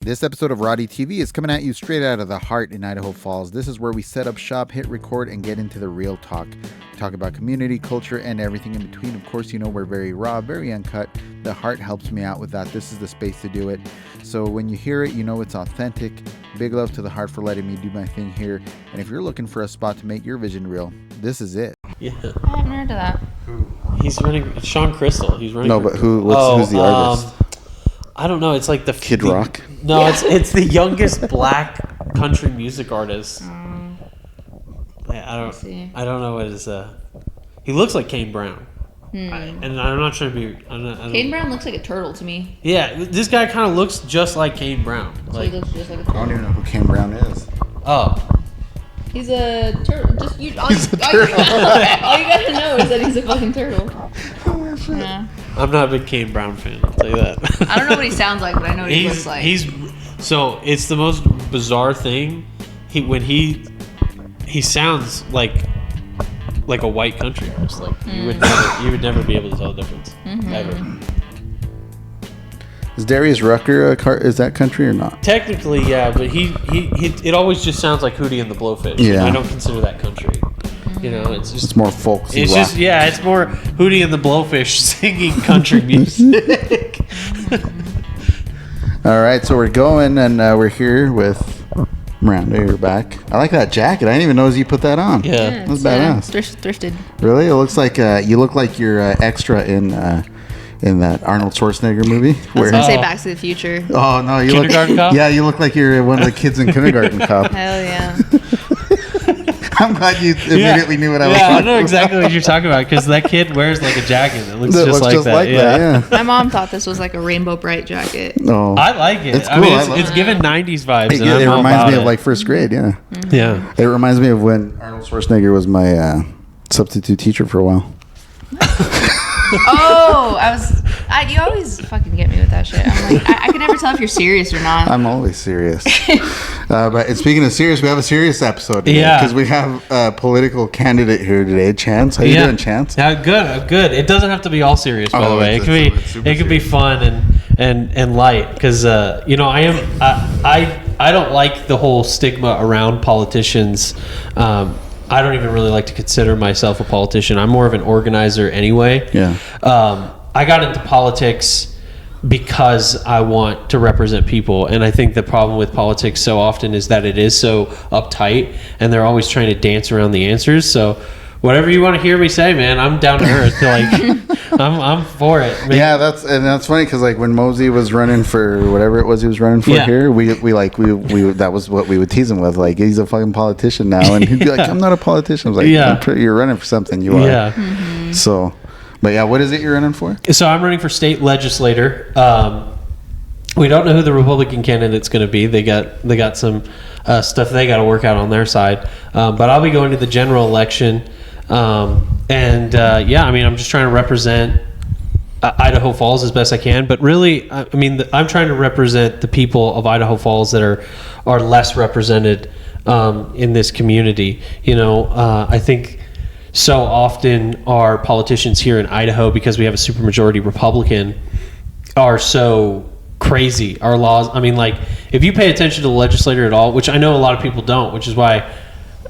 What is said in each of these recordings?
This episode of Roddy TV is coming at you straight out of the heart in Idaho Falls. This is where we set up shop, hit record, and get into the real talk. We talk about community, culture, and everything in between. Of course, you know we're very raw, very uncut. The heart helps me out with that. This is the space to do it. So when you hear it, you know it's authentic. Big love to the heart for letting me do my thing here. And if you're looking for a spot to make your vision real, this is it. Yeah. I haven't heard of that. He's running. Sean Crystal. He's running. No, but who's the artist? I don't know. It's like the Kid Rock? No, it's the youngest black country music artist. I don't know what his. He looks like Kane Brown. And I'm not trying to be. Kane Brown looks like a turtle to me. Yeah, this guy kind of looks just like Kane Brown. So Like, he looks just like a I turtle. don't even know who Cam Brown is. oh, He's a turtle. Just you. All He's a all turtle. all you gotta know is that he's a fucking turtle. Yeah. I'm not a big Kane Brown fan. I'll tell you that. I don't know what he sounds like, but I know what he looks like. So it's the most bizarre thing. He sounds like a white country artist. Like you would never be able to tell the difference ever. Is Darius Rucker is that country or not? Technically, yeah, but he it always just sounds like Hootie and the Blowfish. Yeah. I don't consider that country. You know, it's just It's more folksy it's rock. just it's more Hootie and the Blowfish singing country music. All right, so we're going, and we're here with Miranda. You're back. I like that jacket. I didn't even notice you put that on. Yeah. That's badass. Thrifted. Really? It looks like you look like you're extra in that Arnold Schwarzenegger movie. I was Where, gonna say Back to the Future. oh no, you Kindergarten look. Cop? Yeah, you look like you're one of the kids in Kindergarten Cop. Hell yeah. I'm glad you immediately knew what I was Yeah, I talking know about. exactly what you're talking about because that kid wears like a jacket that looks That just looks like that. yeah. My mom thought this was like a Rainbow Bright jacket. Oh, I like it. It's I mean, cool. I it's, love it's it. given 90s vibes. it, and I'm it all reminds about me of it. like first grade. Yeah, Yeah. it reminds me of when Arnold Schwarzenegger was my substitute teacher for a while. Oh, you always fucking get me with that shit. I'm like, I can never tell if you're serious or not. I'm always serious. But speaking of serious, we have a serious episode today. Yeah. Because we have a political candidate here today, Chance. How you doing, Chance? Yeah, good. It doesn't have to be all serious, by the way. It could be fun and light because I don't like the whole stigma around politicians. I don't even really like to consider myself a politician. I'm more of an organizer anyway. Yeah. I got into politics because I want to represent people. And I think the problem with politics so often is that it is so uptight and they're always trying to dance around the answers. So whatever you want to hear me say, man, I'm down to earth. Like I'm for it. Man. Yeah, that's funny because like when Mosey was running for whatever it was he was running for here, we that was what we would tease him with. Like he's a fucking politician now, and he'd be like, "I'm not a politician." I was like, "You're running for something. You are." Yeah. Mm-hmm. So, but yeah, what is it you're running for? So I'm running for state legislator. We don't know who the Republican candidate's going to be. They got some stuff they got to work out on their side. But I'll be going to the general election. I'm just trying to represent Idaho Falls as best I can. But really, I'm trying to represent the people of Idaho Falls that are less represented in this community. I think so often our politicians here in Idaho, because we have a supermajority Republican, are so crazy. Our laws, if you pay attention to the legislator at all, which I know a lot of people don't, which is why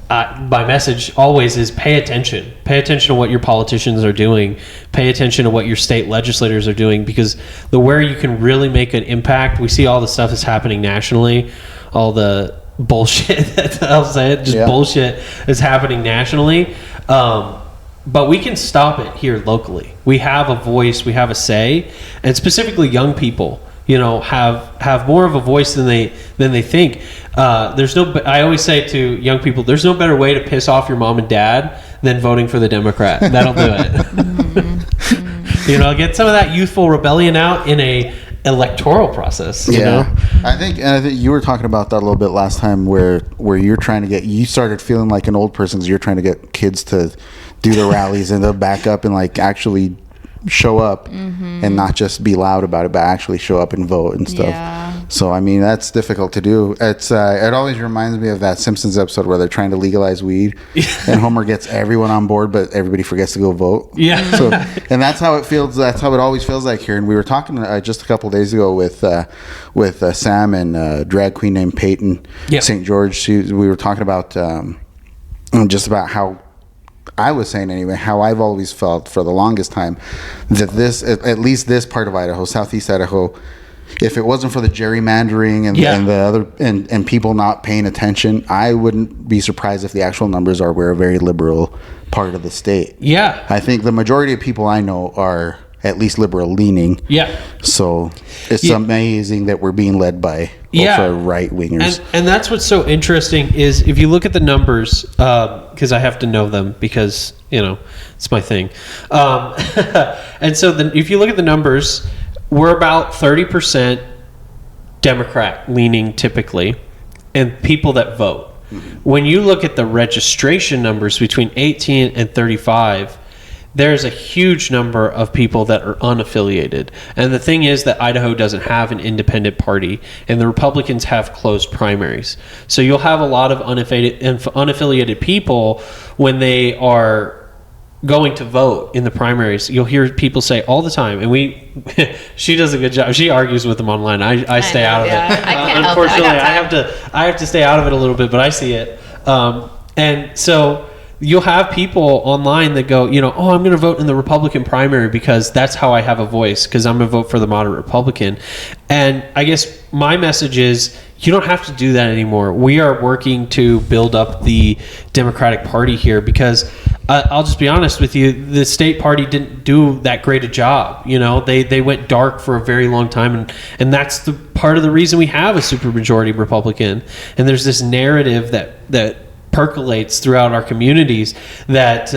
my message always is pay attention to what your politicians are doing, pay attention to what your state legislators are doing, because where you can really make an impact, we see all the stuff that's happening nationally, all the bullshit I'll say it, bullshit is happening nationally, but we can stop it here locally. We have a voice, we have a say, and specifically young people have more of a voice than they think. I always say to young people, there's no better way to piss off your mom and dad than voting for the Democrat. That'll do it. Get some of that youthful rebellion out in a electoral process. You know? I think you were talking about that a little bit last time, where you started feeling like an old person because you're trying to get kids to do the rallies and they'll back up and like actually show up and not just be loud about it, but actually show up and vote and stuff. Yeah. So I mean, that's difficult to do. It's it always reminds me of that Simpsons episode where they're trying to legalize weed, and Homer gets everyone on board, but everybody forgets to go vote. Yeah. So, and that's how it feels. That's how it always feels like here. And we were talking just a couple of days ago with Sam and a drag queen named Peyton St. George. We were talking about just about how. I was saying anyway, how I've always felt for the longest time that this, at least this part of Idaho, southeast Idaho, if it wasn't for the gerrymandering and the other and people not paying attention, I wouldn't be surprised if the actual numbers are we're a very liberal part of the state. Yeah, I think the majority of people I know are at least liberal leaning. Yeah. So it's amazing that we're being led by ultra right wingers. And that's what's so interesting is if you look at the numbers, because I have to know them because, it's my thing. And so if you look at the numbers, we're about 30% Democrat leaning typically, and people that vote. When you look at the registration numbers between 18 and 35, there's a huge number of people that are unaffiliated. And the thing is that Idaho doesn't have an independent party, and the Republicans have closed primaries. So you'll have a lot of unaffiliated people when they are going to vote in the primaries. You'll hear people say all the time, and she does a good job. She argues with them online. I stay out of it. I can't Unfortunately, I have to stay out of it a little bit, but I see it. And so you'll have people online that go, I'm going to vote in the Republican primary because that's how I have a voice, because I'm going to vote for the moderate Republican. And I guess my message is you don't have to do that anymore. We are working to build up the Democratic Party here because I'll just be honest with you, the state party didn't do that great a job. They went dark for a very long time, and that's the part of the reason we have a supermajority Republican. And there's this narrative that percolates throughout our communities that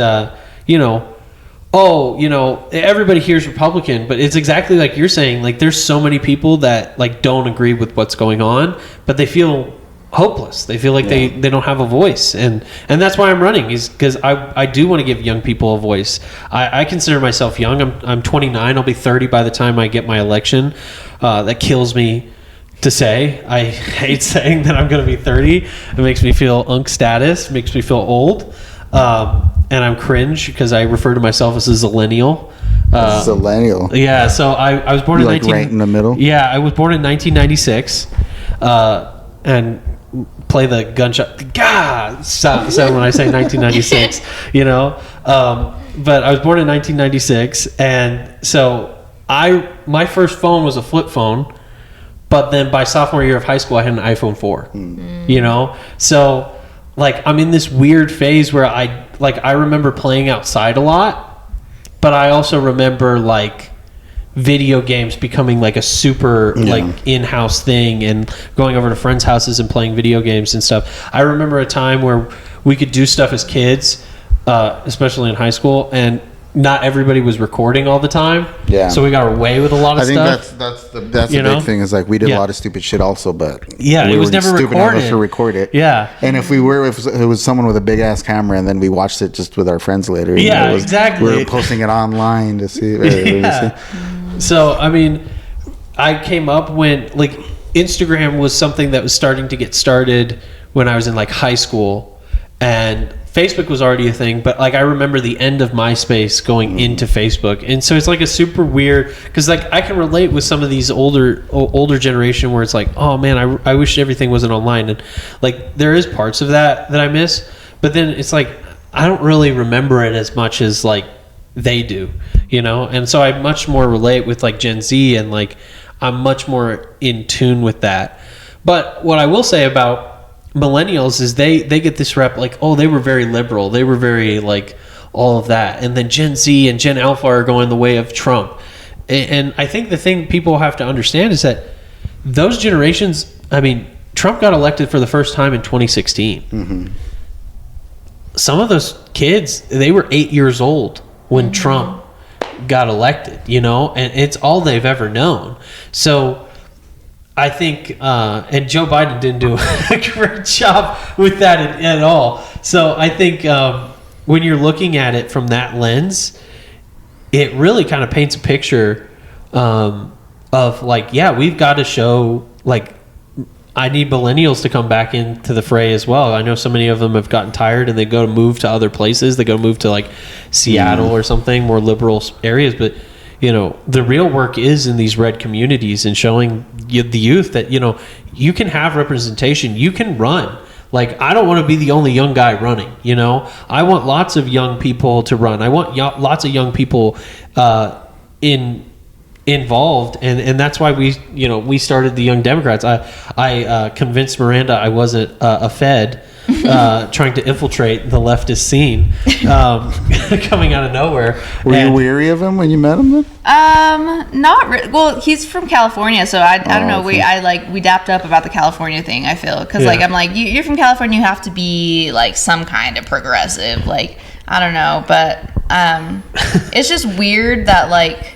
everybody here's Republican, but it's exactly like you're saying. Like, there's so many people that don't agree with what's going on, but they feel hopeless. They feel like they don't have a voice, and that's why I'm running, is because I do want to give young people a voice. I consider myself young. I'm 29. I'll be 30 by the time I get my election. That kills me to say. I hate saying that I'm going to be 30. It makes me feel unk status, makes me feel old, and I'm cringe because I refer to myself as a zillennial. Zillennial. Yeah, so I was born right in the middle. Yeah, I was born in 1996, and play the gunshot sound when I say 1996. But I was born in 1996, and so my first phone was a flip phone. But then by sophomore year of high school, I had an iPhone 4, So I'm in this weird phase where I remember playing outside a lot, but I also remember video games becoming a super in-house thing and going over to friends' houses and playing video games and stuff. I remember a time where we could do stuff as kids, especially in high school, and not everybody was recording all the time. Yeah. So we got away with a lot of stuff. I think that's the big thing is we did a lot of stupid shit also, but it was never stupid recorded. Enough to record it. Yeah. And if it was someone with a big ass camera and then we watched it just with our friends later. Exactly. We were posting it online to see. So, I mean, I came up when Instagram was something that was starting to get started when I was in high school, and Facebook was already a thing, but I remember the end of MySpace going into Facebook, and so it's a super weird, because I can relate with some of these older generation where it's oh man, I wish everything wasn't online, and there is parts of that I miss, but then it's I don't really remember it as much as they do, and so I much more relate with Gen Z, and I'm much more in tune with that. But what I will say about millennials is they get this rep they were very liberal, they were very all of that, and then Gen Z and Gen Alpha are going the way of Trump. And I think the thing people have to understand is that those generations, Trump got elected for the first time in 2016. Some of those kids, they were 8 years old when Trump got elected, and it's all they've ever known. So I think, and Joe Biden didn't do a great job with that at all. So I think when you're looking at it from that lens, it really kind of paints a picture of like, yeah, we've got to show, like, I need millennials to come back into the fray as well. I know so many of them have gotten tired and they go to move to other places. They go move to like Seattle or something, more liberal areas. But, you know, the real work is in these red communities and showing the youth that, you know, you can have representation. You can run. Like, I don't want to be the only young guy running, you know. I want lots of young people to run. I want lots of young people involved, and that's why we started the Young Democrats. I convinced Miranda I wasn't a Fed trying to infiltrate the leftist scene, coming out of nowhere. Were you weary of him when you met him then? Well, he's from California, so I don't know. Okay. We dapped up about the California thing. I feel because like I'm like you're from California, you have to be like some kind of progressive. Like I don't know, but it's just weird that like.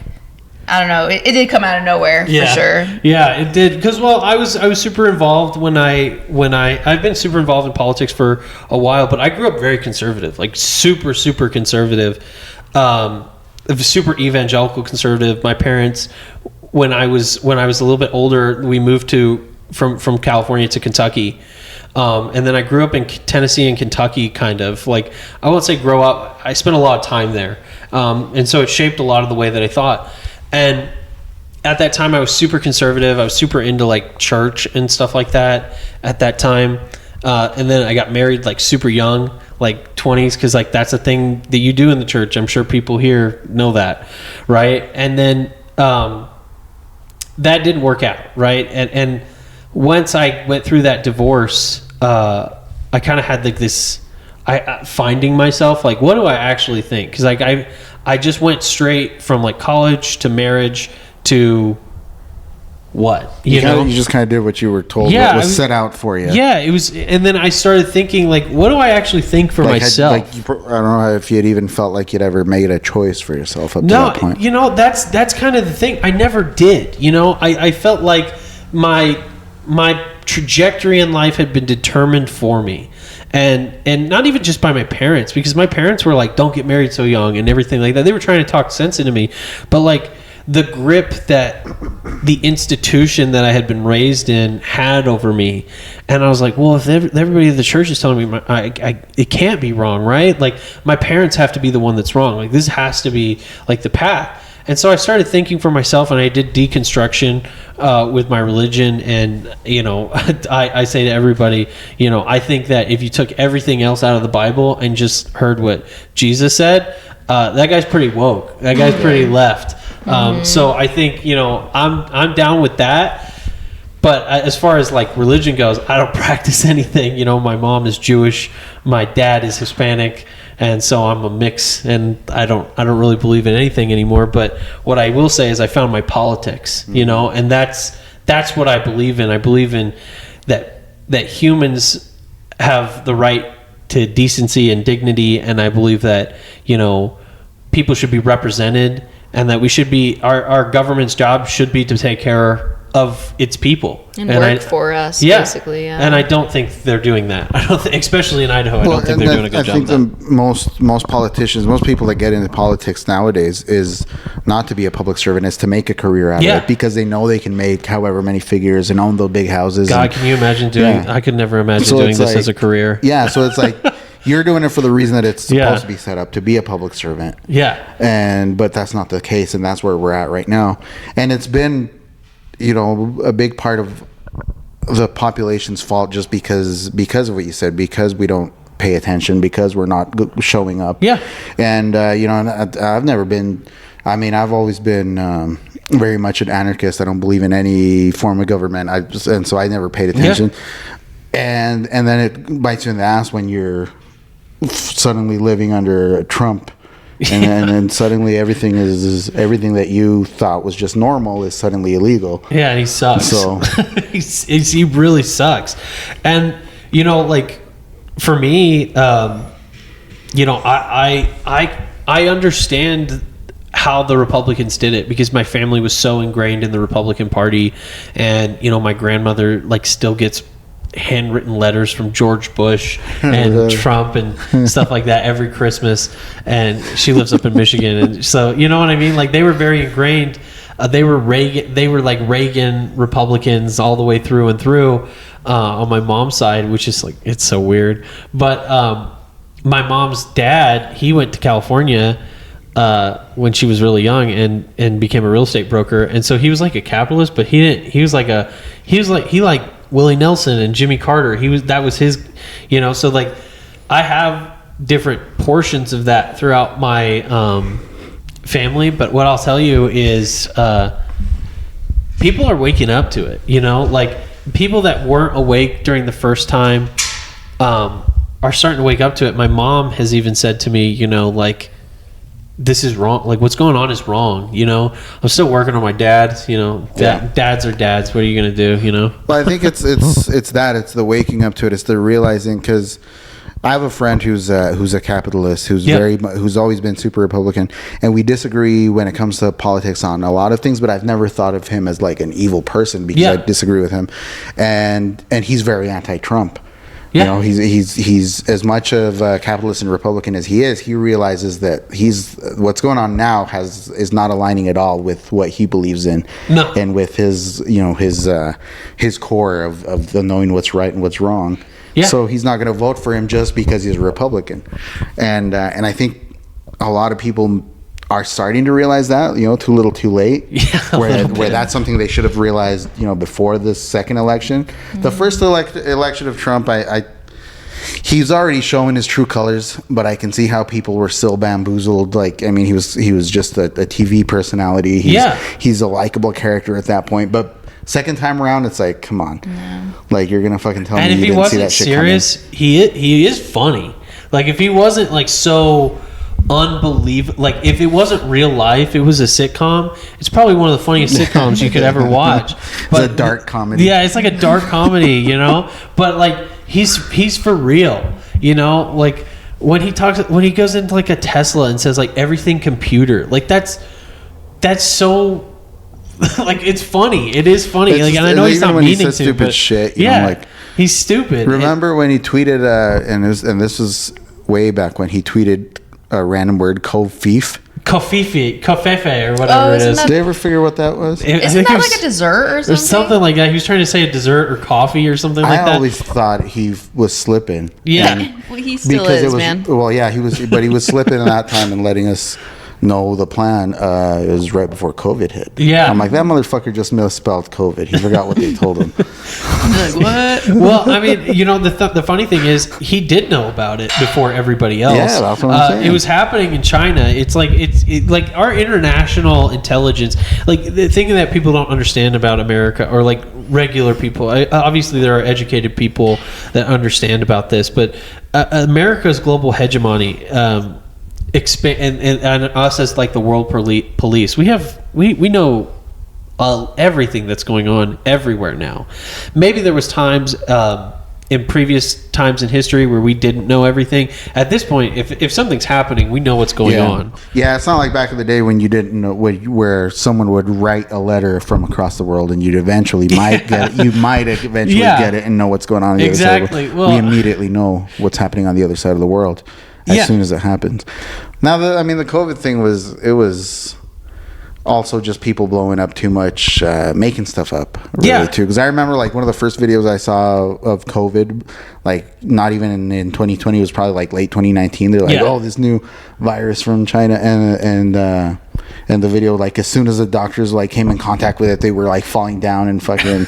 I don't know. It did come out of nowhere for sure. Yeah, it did. Because I was super involved when I've been super involved in politics for a while, but I grew up very conservative, like super conservative, super evangelical conservative. My parents, when I was a little bit older, we moved from California to Kentucky. And then I grew up in Tennessee and Kentucky, kind of like, I won't say grow up. I spent a lot of time there. And so it shaped a lot of the way that I thought. And at that time I was super conservative. I was super into like church and stuff like that at that time. And then I got married like super young, like 20s. Cause like, that's a thing that you do in the church. I'm sure people here know that. Right. And then, that didn't work out. Right. And once I went through that divorce, I kind of had like this, finding myself, like, what do I actually think? Cause like, I just went straight from like college to marriage to what? You know? You just kind of did what you were told was set out for you. Yeah, it was. And then I started thinking, like, what do I actually think for myself? I don't know if you'd even felt like you'd ever made a choice for yourself up to that point. You know, that's kind of the thing. I never did. You know, I felt like my trajectory in life had been determined for me. And not even just by my parents, because my parents were like, don't get married so young and everything like that. They were trying to talk sense into me. But like the grip that the institution that I had been raised in had over me. And I was like, well, if everybody at the church is telling me it can't be wrong, right? Like my parents have to be the one that's wrong. Like this has to be like the path. And so I started thinking for myself, and I did deconstruction with my religion. And, you know, I say to everybody, you know, I think that if you took everything else out of the Bible and just heard what Jesus said, that guy's pretty woke. That guy's pretty left. So I think, you know, I'm down with that. But as far as like religion goes, I don't practice anything. You know, my mom is Jewish, my dad is Hispanic. And so I'm a mix, and I don't really believe in anything anymore. But what I will say is I found my politics, you know, and that's what I believe in. I believe in that humans have the right to decency and dignity, and I believe that, you know, people should be represented, and that we should be our government's job should be to take care of its people and work for us, basically. Yeah. And I don't think they're doing that. I don't think, especially in Idaho, I don't think they're doing a good job. I think most politicians, most people that get into politics nowadays is not to be a public servant, is to make a career out of it, because they know they can make however many figures and own the big houses. God, can you imagine doing? I could never imagine doing this as a career. Yeah, so it's like you're doing it for the reason that it's supposed to be set up, to be a public servant. Yeah. But that's not the case, and that's where we're at right now. And it's been, you know, a big part of the population's fault just because of what you said, because we don't pay attention, because we're not showing up. Yeah. And, you know, I've never been, I mean, I've always been very much an anarchist. I don't believe in any form of government. And so I never paid attention. Yeah. And then it bites you in the ass when you're suddenly living under Trump. And then suddenly everything that you thought was just normal is suddenly illegal. Yeah, and he sucks. So he really sucks. And you know, like for me, you know, I understand how the Republicans did it, because my family was so ingrained in the Republican Party, and you know, my grandmother like still gets handwritten letters from George Bush and Trump and stuff like that every Christmas. And she lives up in Michigan, and so you know what I mean. Like they were very ingrained. They were like Reagan Republicans all the way through and through on my mom's side, which is like, it's so weird. But my mom's dad, he went to California when she was really young and became a real estate broker. And so he was like a capitalist, but he was like Willie Nelson and Jimmy Carter. That was his, you know, so like I have different portions of that throughout my family, but what I'll tell you is people are waking up to it, you know, like people that weren't awake during the first time are starting to wake up to it. My mom has even said to me, you know, like, this is wrong, like what's going on is wrong, you know. I'm still working on my dad, you know. Dads are dads, what are you gonna do, you know? Well, I think it's the waking up to it. It's the realizing, because I have a friend who's a capitalist, who's always been super Republican, and we disagree when it comes to politics on a lot of things. But I've never thought of him as like an evil person because I disagree with him, and he's very anti-Trump. You know, he's as much of a capitalist and Republican as he is. He realizes that what's going on now is not aligning at all with what he believes in, and with his core of the knowing what's right and what's wrong. Yeah. So he's not going to vote for him just because he's a Republican, and I think a lot of people are starting to realize that, you know, too little, too late. Where that's something they should have realized, you know, before the second election. Mm-hmm. The first election of Trump, he's already showing his true colors, but I can see how people were still bamboozled. Like, I mean, he was just a TV personality. He's a likable character at that point, but. Second time around, it's like, come on, like you're gonna fucking tell me you didn't see that shit coming. And if he wasn't serious, he is funny. Like if he wasn't like so unbelievable, like if it wasn't real life, it was a sitcom. It's probably one of the funniest sitcoms you could ever watch. But it's a dark comedy. Yeah, it's like a dark comedy, you know. But like he's for real, you know. Like when he goes into like a Tesla and says like everything computer, like that's so. Like it's funny. It is funny. Like, and I know he's not meaning to, stupid but shit. You know, like he's stupid. Remember when he tweeted? And this was way back when he tweeted a random word, "Kofif." Kofefe, or whatever it is. Did they ever figure what that was? Isn't that like a dessert or something? Or something like that. He was trying to say a dessert or coffee or something like that. I always thought he was slipping. Yeah, well, he still is, man. Well, yeah, he was, but he was slipping at that time and letting us. No, the plan it was right before COVID hit. Yeah. I'm like, that motherfucker just misspelled COVID. He forgot what they told him. Like, what? Well, I mean, you know, the funny thing is he did know about it before everybody else. Yeah, that's what I'm saying. It was happening in China. It's like like our international intelligence, like the thing that people don't understand about America, or like regular people. Obviously, there are educated people that understand about this, but America's global hegemony. Expand and us as like the world police, we know everything that's going on everywhere now. Maybe there was times in previous times in history where we didn't know everything. At this point, if something's happening, we know what's going on. Yeah, it's not like back in the day when you didn't know, where someone would write a letter from across the world and you'd eventually get it. You might eventually get it and know what's going on the other side of the world. Well, we immediately know what's happening on the other side of the world. As soon as it happens. Now, the COVID thing was also just people blowing up too much, making stuff up, really, too. Because I remember, like, one of the first videos I saw of COVID, like, not even in 2020, it was probably, like, late 2019. They're like, oh, this new virus from China. And the video, like, as soon as the doctors, like, came in contact with it, they were, like, falling down and fucking...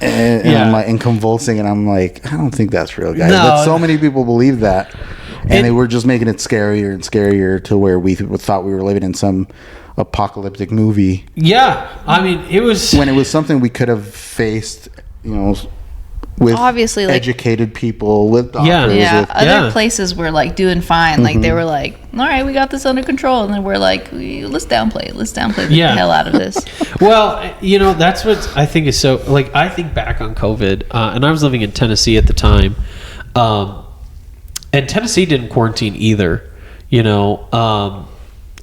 and I'm like, and convulsing. And I'm like, I don't think that's real, guys. But so many people believe that. And they were just making it scarier and scarier to where we thought we were living in some apocalyptic movie. Yeah, I mean, it was... When it was something we could have faced, you know, with obviously, like, educated people, with doctors. Other places were, like, doing fine. Like, they were like, all right, we got this under control. And then we're like, let's downplay it. Let's downplay the hell out of this. Well, you know, that's what I think is so... Like, I think back on COVID, and I was living in Tennessee at the time, and Tennessee didn't quarantine either, you know.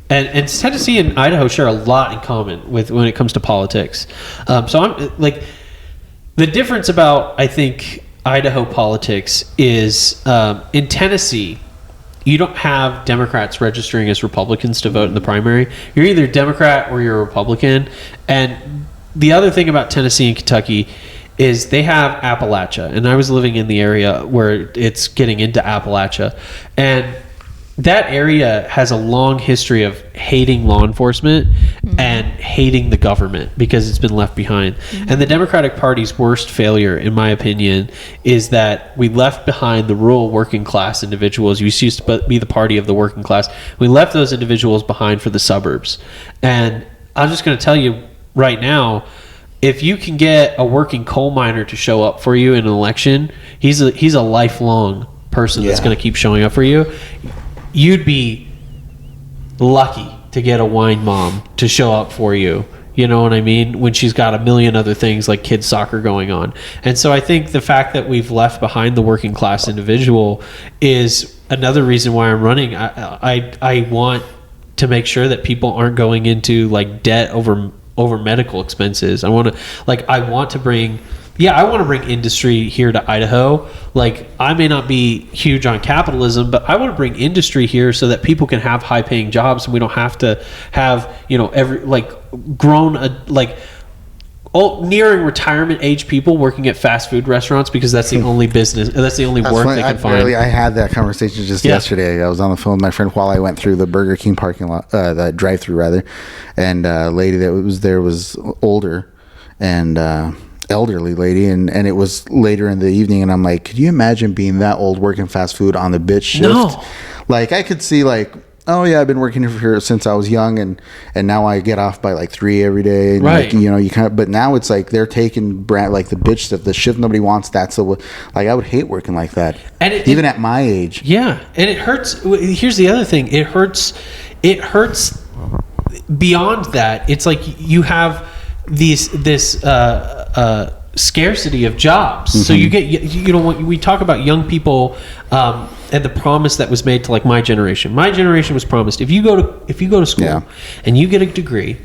And Tennessee and Idaho share a lot in common when it comes to politics. So I'm like, the difference about, I think, Idaho politics is in Tennessee, you don't have Democrats registering as Republicans to vote in the primary. You're either Democrat or you're a Republican. And the other thing about Tennessee and Kentucky is they have Appalachia. And I was living in the area where it's getting into Appalachia. And that area has a long history of hating law enforcement and hating the government because it's been left behind. And the Democratic Party's worst failure, in my opinion, is that we left behind the rural working class individuals. We used to be the party of the working class. We left those individuals behind for the suburbs. And I'm just going to tell you right now, if you can get a working coal miner to show up for you in an election, he's a lifelong person that's going to keep showing up for you. You'd be lucky to get a wine mom to show up for you. You know what I mean? When she's got a million other things like kids soccer going on. And so I think the fact that we've left behind the working class individual is another reason why I'm running. I want to make sure that people aren't going into like debt over medical expenses. I want to bring industry here to Idaho. Like, I may not be huge on capitalism, but I want to bring industry here so that people can have high paying jobs and we don't have to have, nearing retirement age people working at fast food restaurants because that's the only business, that's the only work they can find. I had that conversation just yesterday. I was on the phone with my friend while I went through the Burger King parking lot, the drive-through rather, and a lady that was there was older and elderly lady, and it was later in the evening, and I'm like, could you imagine being that old working fast food on the bitch shift? No. Like, I could see like, oh yeah, I've been working here since I was young, and now I get off by like 3 every day, and right? Like, you kind of, but now it's like they're taking like the bitch stuff, the shift nobody wants. That's like, I would hate working like that, and even at my age. Yeah, and it hurts. Here's the other thing: it hurts beyond that. It's like you have this scarcity of jobs. So you get, we talk about young people and the promise that was made to like my generation. My generation was promised if you go to school and you get a degree,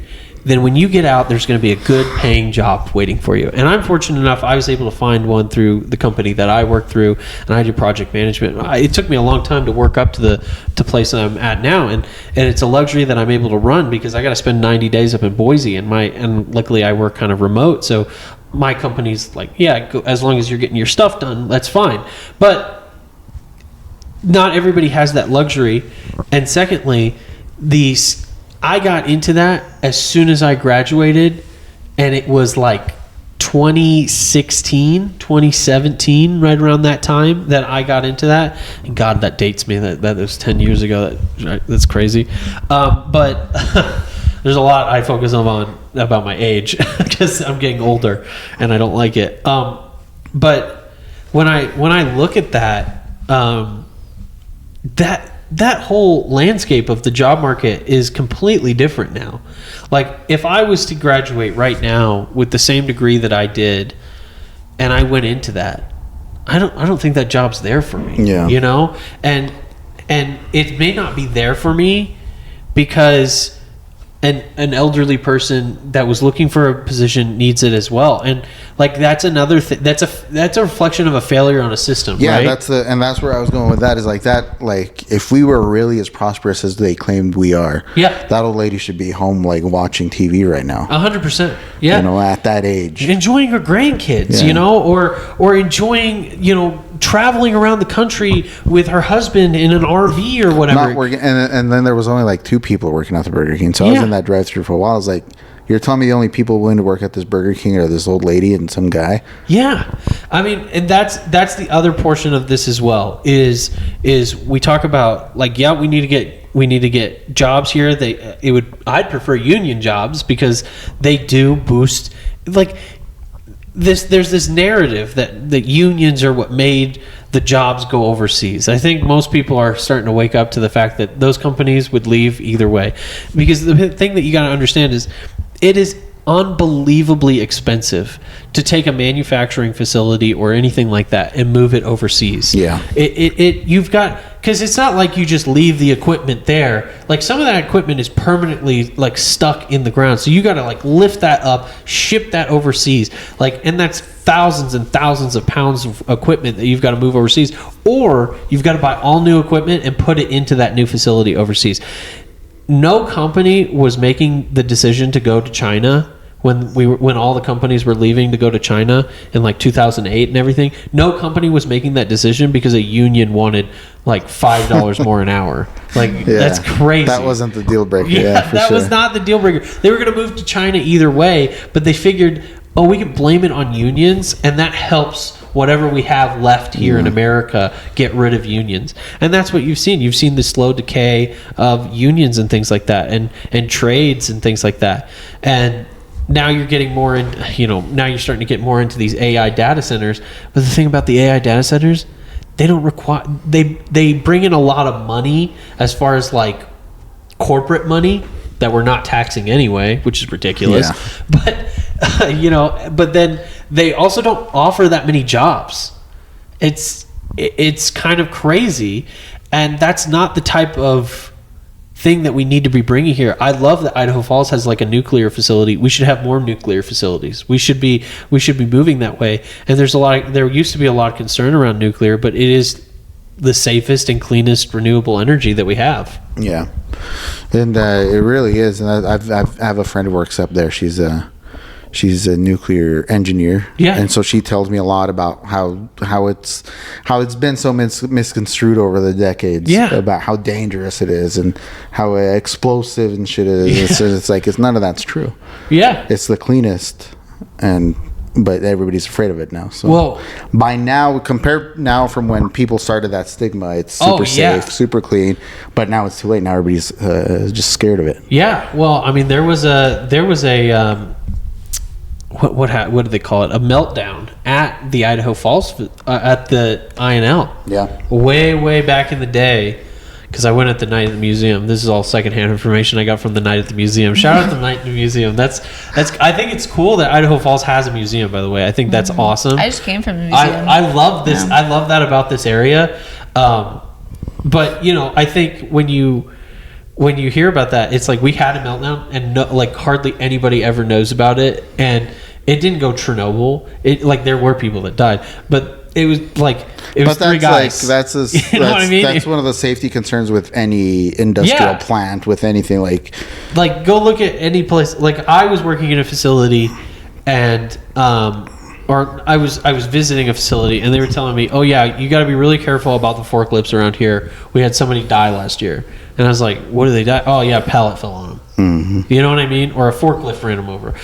then when you get out, there's going to be a good paying job waiting for you. And I'm fortunate enough, I was able to find one through the company that I worked through, and I do project management. It took me a long time to work up to the place I'm at now, and it's a luxury that I'm able to run because I got to spend 90 days up in Boise, and luckily I work kind of remote, so my company's like, go, as long as you're getting your stuff done, that's fine. But not everybody has that luxury. And secondly, I got into that as soon as I graduated, and it was like 2016, 2017, right around that time that I got into that. And God, that dates me. That was 10 years ago. That's crazy. But there's a lot I focus on about my age because I'm getting older and I don't like it. But when I look at that, that whole landscape of the job market is completely different now. Like, if I was to graduate right now with the same degree that I did, and I went into that, I don't think that job's there for me. Yeah. You know? And it may not be there for me because an elderly person that was looking for a position needs it as well, and like that's another thing. That's a reflection of a failure on a system. Yeah, right? that's where I was going with that. Is like that. Like, if we were really as prosperous as they claimed we are, that old lady should be home like watching TV right now. 100%. Yeah, at that age, enjoying her grandkids. Or enjoying traveling around the country with her husband in an RV or whatever. Not working, and then there was only like 2 people working at the Burger King. So I was in that drive-through for a while. I was like, you're telling me the only people willing to work at this Burger King are this old lady and some guy? Yeah. I mean, and that's the other portion of this as well, is we talk about like, we need to get jobs here. I'd prefer union jobs because they do boost, like, there's this narrative that unions are what made the jobs go overseas. I think most people are starting to wake up to the fact that those companies would leave either way, because the thing that you got to understand is it is unbelievably expensive to take a manufacturing facility or anything like that and move it overseas. Yeah. You've got because it's not like you just leave the equipment there. Like some of that equipment is permanently like stuck in the ground, so you got to like lift that up, ship that overseas, like, and that's thousands and thousands of pounds of equipment that you've got to move overseas, or you've got to buy all new equipment and put it into that new facility overseas. No company was making the decision to go to China when all the companies were leaving to go to China in like 2008 and everything. No company was making that decision because a union wanted like $5 more an hour. Like that's crazy. That wasn't the deal breaker. That was not the deal breaker. They were going to move to China either way, but they figured, oh, we can blame it on unions, and that helps whatever we have left here in America get rid of unions. And that's what you've seen. You've seen the slow decay of unions and things like that, and trades and things like that. And now you're getting more in, now you're starting to get more into these AI data centers. But the thing about the AI data centers, they don't require, they bring in a lot of money as far as like corporate money that we're not taxing anyway, which is ridiculous. But, but then they also don't offer that many jobs. It's kind of crazy. And that's not the type of thing that we need to be bringing here. I love that Idaho Falls has like a nuclear facility. We should have more nuclear facilities. We should be moving that way. And there used to be a lot of concern around nuclear, but it is the safest and cleanest renewable energy that we have. Yeah, and it really is. And I have a friend who works up there. She's a nuclear engineer. Yeah. And so she tells me a lot about how it's been so misconstrued over the decades. Yeah. About how dangerous it is and how explosive and shit it is. Yeah. It's like not of that's true. Yeah. It's the cleanest, but everybody's afraid of it now. So well, by now, compare now from when people started that stigma, it's super safe, super clean. But now it's too late. Now everybody's just scared of it. Yeah. Well, I mean, there was a what do they call it? A meltdown at the Idaho Falls at the INL. Yeah. Way back in the day, because I went at the night at the museum. This is all secondhand information I got from the night at the museum. Shout out to the night at the museum. That's. I think it's cool that Idaho Falls has a museum. By the way, I think that's awesome. I just came from the museum. I love this. Yeah. I love that about this area. But I think when you hear about that, it's like we had a meltdown and hardly anybody ever knows about it, and it didn't go Chernobyl. There were people that died, but it was three guys. That's you know what I mean? That's one of the safety concerns with any industrial plant, with anything like go look at any place. Like I was working in a facility, and or I was visiting a facility, and they were telling me, oh yeah, you got to be really careful about the forklifts around here. We had somebody die last year. And I was like, what did they die? Oh yeah, a pallet fell on them. Mm-hmm. You know what I mean? Or a forklift ran them over.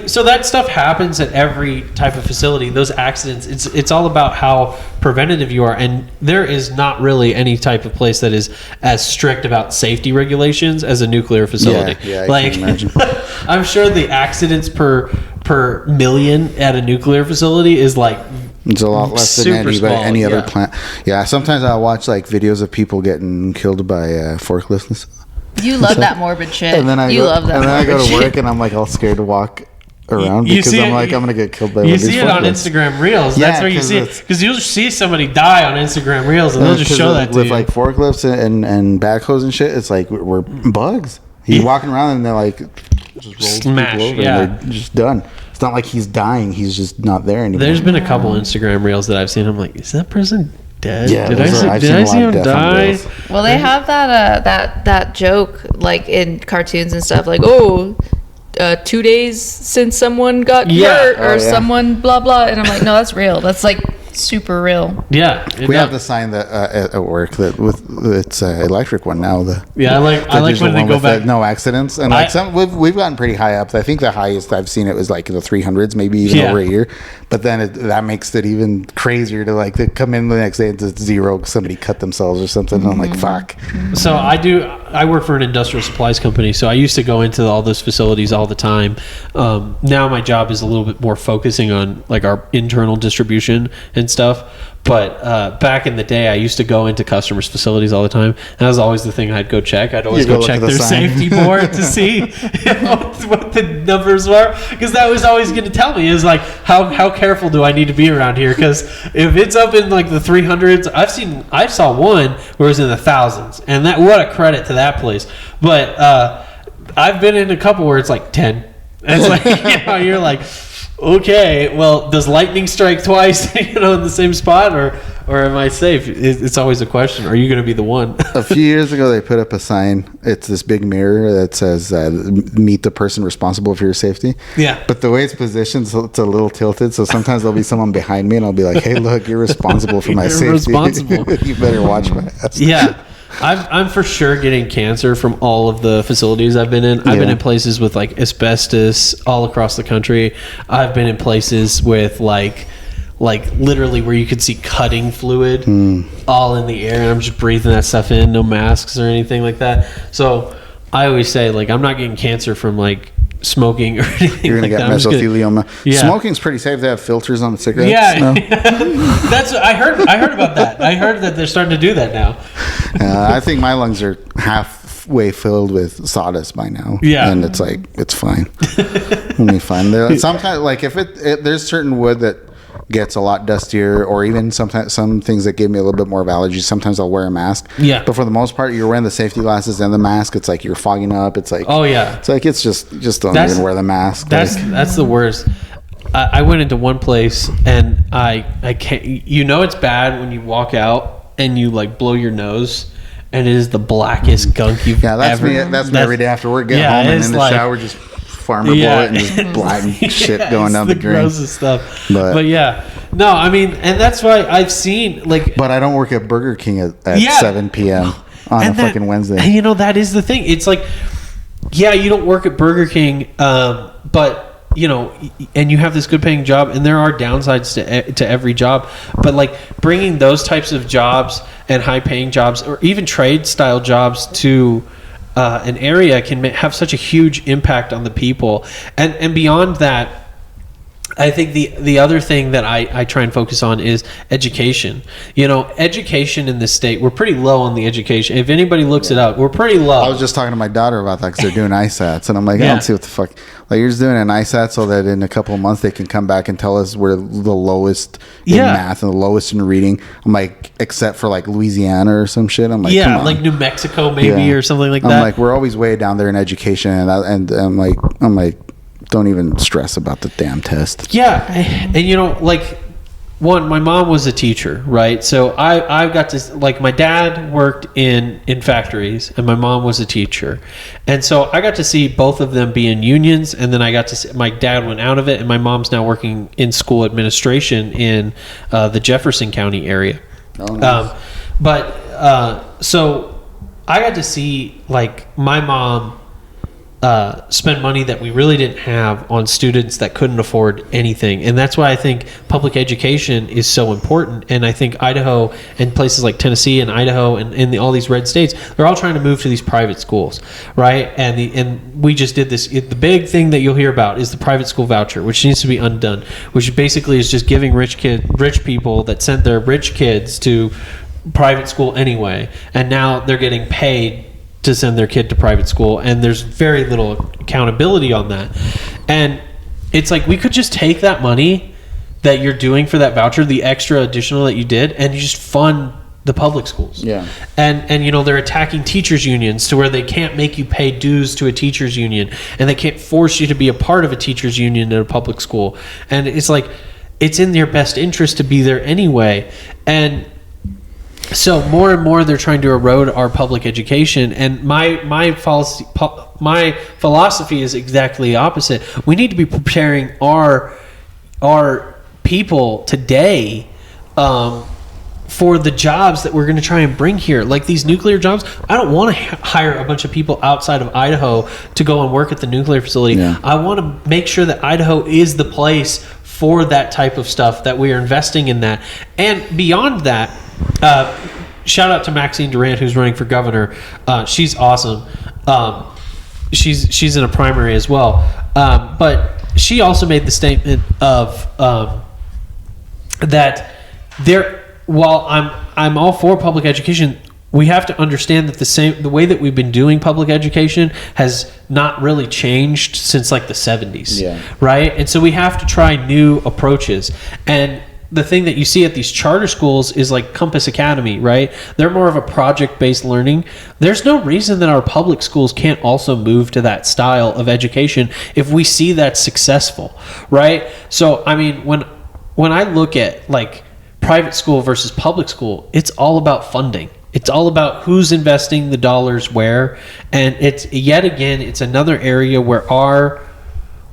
So that stuff happens at every type of facility. Those accidents, it's all about how preventative you are. And there is not really any type of place that is as strict about safety regulations as a nuclear facility. Yeah, I can imagine. I'm sure the accidents per million at a nuclear facility is like it's a lot less than any other plant. Yeah, sometimes I watch videos of people getting killed by forklifts. You love that morbid shit. And then I go to work and I'm all scared to walk around because I'm I'm gonna get killed by. You see it on Instagram Reels. That's where you see it, because you'll see somebody die on Instagram Reels and they'll just show that to you. With forklifts and backhoes and shit, it's we're bugs. He's walking around and they're just rolls people over and they're just done. It's not like he's dying. He's just not there anymore. There's been a couple Instagram Reels that I've seen. I'm like, is that person dead? Yeah, did I see him die? Well, they have that joke in cartoons and stuff 2 days since someone got hurt or someone blah blah, and I'm like, no, that's real. That's super real. Yeah, we have the sign that at work that it's an electric one now. I like when they go back. No accidents, and we've gotten pretty high up. I think the highest I've seen it was in the 300s, maybe even over a year. But then that makes it even crazier to come in the next day and it's zero. Somebody cut themselves or something. And I'm like, fuck. So I do. I work for an industrial supplies company, so I used to go into all those facilities all the time. Now my job is a little bit more focusing on like our internal distribution and stuff. But back in the day, I used to go into customers' facilities all the time. That was always the thing I'd go check. I'd always go check their safety board to see what the numbers were, because that was always going to tell me is like how careful do I need to be around here? Because if it's up in like the 300s, I saw one where it was in the thousands, and that what a credit to that place. But I've been in a couple where it's like 10. It's like you're like, okay, well, does lightning strike twice, in the same spot, or am I safe? It's always a question. Are you going to be the one? A few years ago, they put up a sign. It's this big mirror that says, meet the person responsible for your safety. Yeah. But the way it's positioned, so it's a little tilted. So sometimes there'll be someone behind me, and I'll be like, hey, look, you're responsible for my safety. Responsible. You better watch my ass. Yeah. I'm for sure getting cancer from all of the facilities I've been in. I've been in places with like asbestos all across the country. I've been in places with like literally where you could see cutting fluid all in the air, and I'm just breathing that stuff in, no masks or anything like that. So I always say, like, I'm not getting cancer from like smoking or anything. You're gonna like get that. mesothelioma. Yeah. Smoking's pretty safe. They have filters on the cigarettes. Yeah, No? that's I heard about that. I heard that they're starting to do that now. I think my lungs are halfway filled with sawdust by now. Yeah, and it's like it's fine. It'll be fine. Sometimes, like if there's certain wood that gets a lot dustier, or even sometimes some things that give me a little bit more of allergies, sometimes I'll wear a mask. Yeah, but for the most part, you're wearing the safety glasses and the mask. It's like you're fogging up. It's like, oh yeah, it's like it's just don't even wear the mask. That's the worst. I went into one place and I can't. It's bad when you walk out and you like blow your nose, and it is the blackest gunk you've that's ever. me. That's me every day after work. Get home and in the shower, just farmer bullet and just black shit going down the drain. Grossest stuff. But yeah, no, I mean, and that's why I've seen like. But I don't work at Burger King at 7 p.m. on a fucking Wednesday. And that is the thing. It's like, yeah, you don't work at Burger King, but. And you have this good paying job, and there are downsides to every job, but like bringing those types of jobs and high paying jobs, or even trade style jobs, to an area can have such a huge impact on the people. And beyond that, I think the other thing that I try and focus on is education. Education in this state, we're pretty low on the education. If anybody looks it up, we're pretty low. I was just talking to my daughter about that because they're doing ISATs, and I'm like, I don't see what the fuck. Like, you're just doing an ISAT so that in a couple of months they can come back and tell us we're the lowest in math and the lowest in reading. I'm like, except for like Louisiana or some shit. I'm like, come on. Like New Mexico maybe or something like that. I'm like, we're always way down there in education, and I'm like. Don't even stress about the damn test. Yeah, and my mom was a teacher, right? So I got to, like, my dad worked in factories, and my mom was a teacher, and so I got to see both of them be in unions, and then I got to see my dad went out of it, and my mom's now working in school administration in the Jefferson County area. Oh, nice. So I got to see like my mom spend money that we really didn't have on students that couldn't afford anything. And that's why I think public education is so important. And I think Idaho and places like Tennessee and Idaho and all these red states, they're all trying to move to these private schools, right? And we just did this. The big thing that you'll hear about is the private school voucher, which needs to be undone, which basically is just giving rich people that sent their rich kids to private school anyway, and now they're getting paid to send their kid to private school, and there's very little accountability on that. And it's like, we could just take that money that you're doing for that voucher, the extra additional that you did, and you just fund the public schools. Yeah. And they're attacking teachers unions to where they can't make you pay dues to a teachers union, and they can't force you to be a part of a teachers union in a public school. And it's like, it's in their best interest to be there anyway. And so more and more they're trying to erode our public education, and my philosophy is exactly the opposite. We need to be preparing our people today for the jobs that we're going to try and bring here, like these nuclear jobs. I don't want to hire a bunch of people outside of Idaho to go and work at the nuclear facility. Yeah. I want to make sure that Idaho is the place for that type of stuff, that we are investing in that. And beyond that, shout out to Maxine Durant, who's running for governor. She's awesome. She's in a primary as well. But she also made the statement of that while I'm all for public education, we have to understand that the way that we've been doing public education has not really changed since like the 70s. Yeah. Right? And so we have to try new approaches. And the thing that you see at these charter schools is like Compass Academy, right? They're more of a project-based learning. There's no reason that our public schools can't also move to that style of education if we see that successful, right? So, I mean, when I look at like private school versus public school, it's all about funding. It's all about who's investing the dollars where. And it's another area where our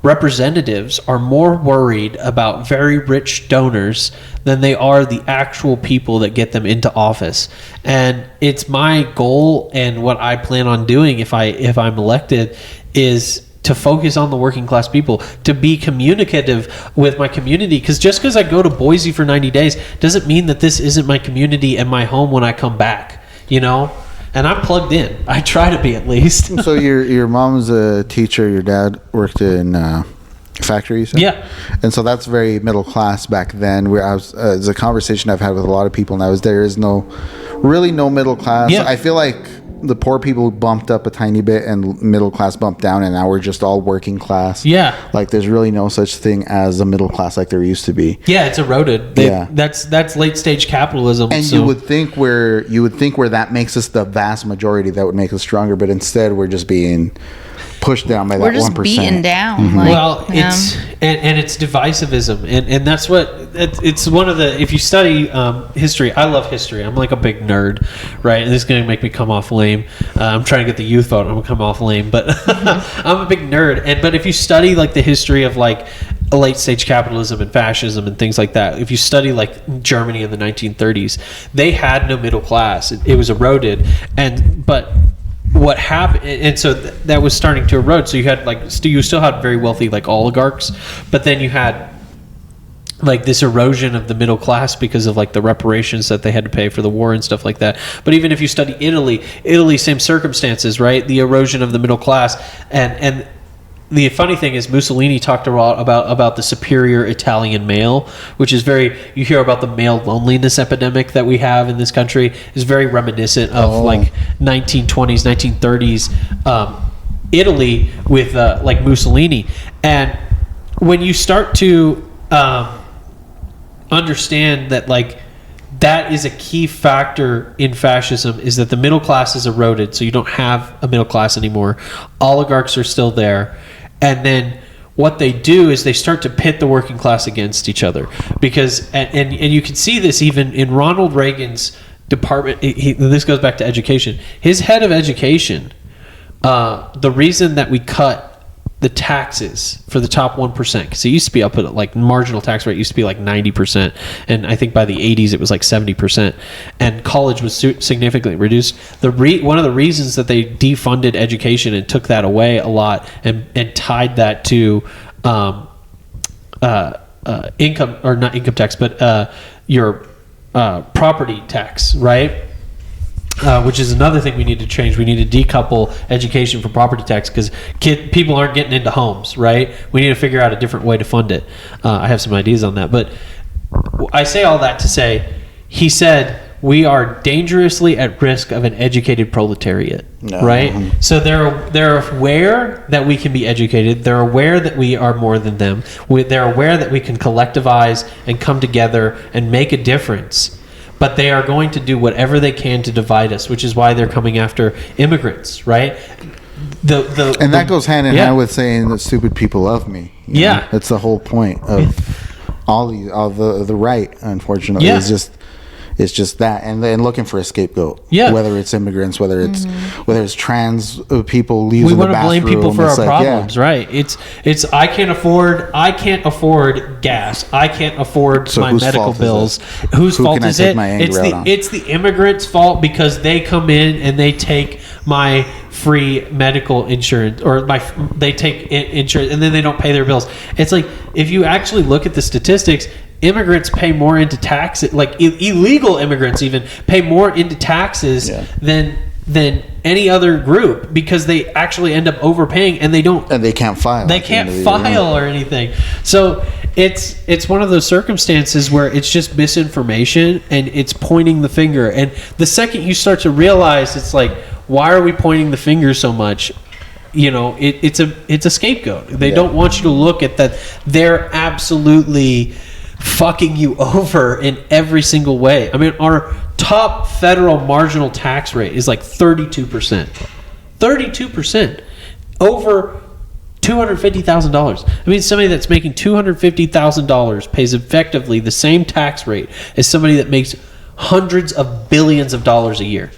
representatives are more worried about very rich donors than they are the actual people that get them into office. And it's my goal, and what I plan on doing if I'm elected, is to focus on the working class people, to be communicative with my community. Because just because I go to Boise for 90 days doesn't mean that this isn't my community and my home when I come back, you know? And I'm plugged in. I try to be, at least. So your mom's a teacher. Your dad worked in factory, you said? Yeah. And so that's very middle class back then. It's a conversation I've had with a lot of people now. There is really no middle class. Yeah. I feel like the poor people bumped up a tiny bit and middle class bumped down, and now we're just all working class. Yeah. Like there's really no such thing as a middle class like there used to be. Yeah, it's eroded. That's late stage capitalism. And you would think where that makes us the vast majority, that would make us stronger, but instead we're just being pushed down by that 1%. We're just beaten down. Mm-hmm. It's and it's divisivism, and that's what it's one of the. If you study history, I love history. I'm like a big nerd, right? And this is gonna make me come off lame. I'm trying to get the youth vote. I'm gonna come off lame, but I'm a big nerd. But if you study like the history of like late stage capitalism and fascism and things like that, if you study like Germany in the 1930s, they had no middle class. It was eroded, but what happened, and so that was starting to erode. So you had you still had very wealthy like oligarchs, but then you had like this erosion of the middle class because of like the reparations that they had to pay for the war and stuff like that. But even if you study Italy, same circumstances, right? The erosion of the middle class, and the funny thing is Mussolini talked a lot about the superior Italian male, which is you hear about the male loneliness epidemic that we have in this country, is very reminiscent of like 1920s, 1930s Italy with like Mussolini. And when you start to understand that like that is a key factor in fascism, is that the middle class is eroded, so you don't have a middle class anymore. Oligarchs are still there. And then what they do is they start to pit the working class against each other, because and you can see this even in Ronald Reagan's department. This goes back to education. His head of education, the reason that we cut the taxes for the top 1%, because it used to be, I'll put it like marginal tax rate used to be like 90%, and I think by the 80s it was like 70%, and college was significantly reduced. One of the reasons that they defunded education and took that away a lot and tied that to income, or not income tax, but your property tax, right? Which is another thing we need to change. We need to decouple education from property tax, because people aren't getting into homes, right? We need to figure out a different way to fund it. I have some ideas on that. But I say all that to say, he said, we are dangerously at risk of an educated proletariat, right? Mm-hmm. So they're aware that we can be educated. They're aware that we are more than them. They're aware that we can collectivize and come together and make a difference. But they are going to do whatever they can to divide us, which is why they're coming after immigrants, right? That goes hand in hand with saying that stupid people love me. You know? That's the whole point of all the right, unfortunately. Yeah. It's just that, and then looking for a scapegoat. Yeah. Whether it's immigrants, whether it's trans people using the bathroom. We want to blame people for our problems, right? It's I can't afford gas. I can't afford my medical bills. Whose fault is it? It's the immigrants' fault, because they come in and they take my free medical insurance, or they take insurance, and then they don't pay their bills. It's like, if you actually look at the statistics, immigrants pay more into taxes, like illegal immigrants even pay more into taxes than any other group, because they actually end up overpaying, and they can't file. They can't file or anything. So it's one of those circumstances where it's just misinformation and it's pointing the finger. And the second you start to realize, it's like, why are we pointing the finger so much? You know, it's a scapegoat. They don't want you to look at that. They're absolutely fucking you over in every single way. I mean, our top federal marginal tax rate is like 32%. 32%. Over $250,000. I mean, somebody that's making $250,000 pays effectively the same tax rate as somebody that makes hundreds of billions of dollars a year.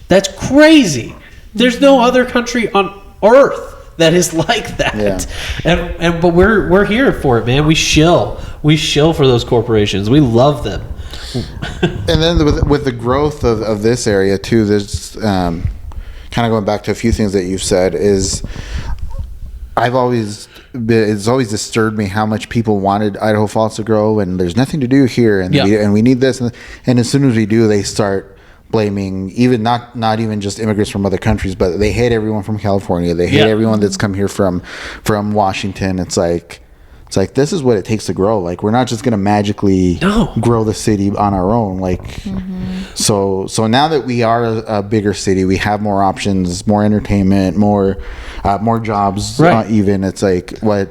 That's crazy. There's no other country on earth that is like that. Yeah. But we're here for it, man. We shill for those corporations. We love them. And then with the growth of this area too, there's kind of going back to a few things that you've said, is it's always disturbed me how much people wanted Idaho Falls to grow, and there's nothing to do here, and we need this, and as soon as we do, they start blaming even not even just immigrants from other countries, but they hate everyone from California. They hate everyone that's come here from Washington. It's like this is what it takes to grow. Like, we're not just going to magically grow the city on our own. Like, so now that we are a bigger city, we have more options, more entertainment, more jobs. Right. Even it's like why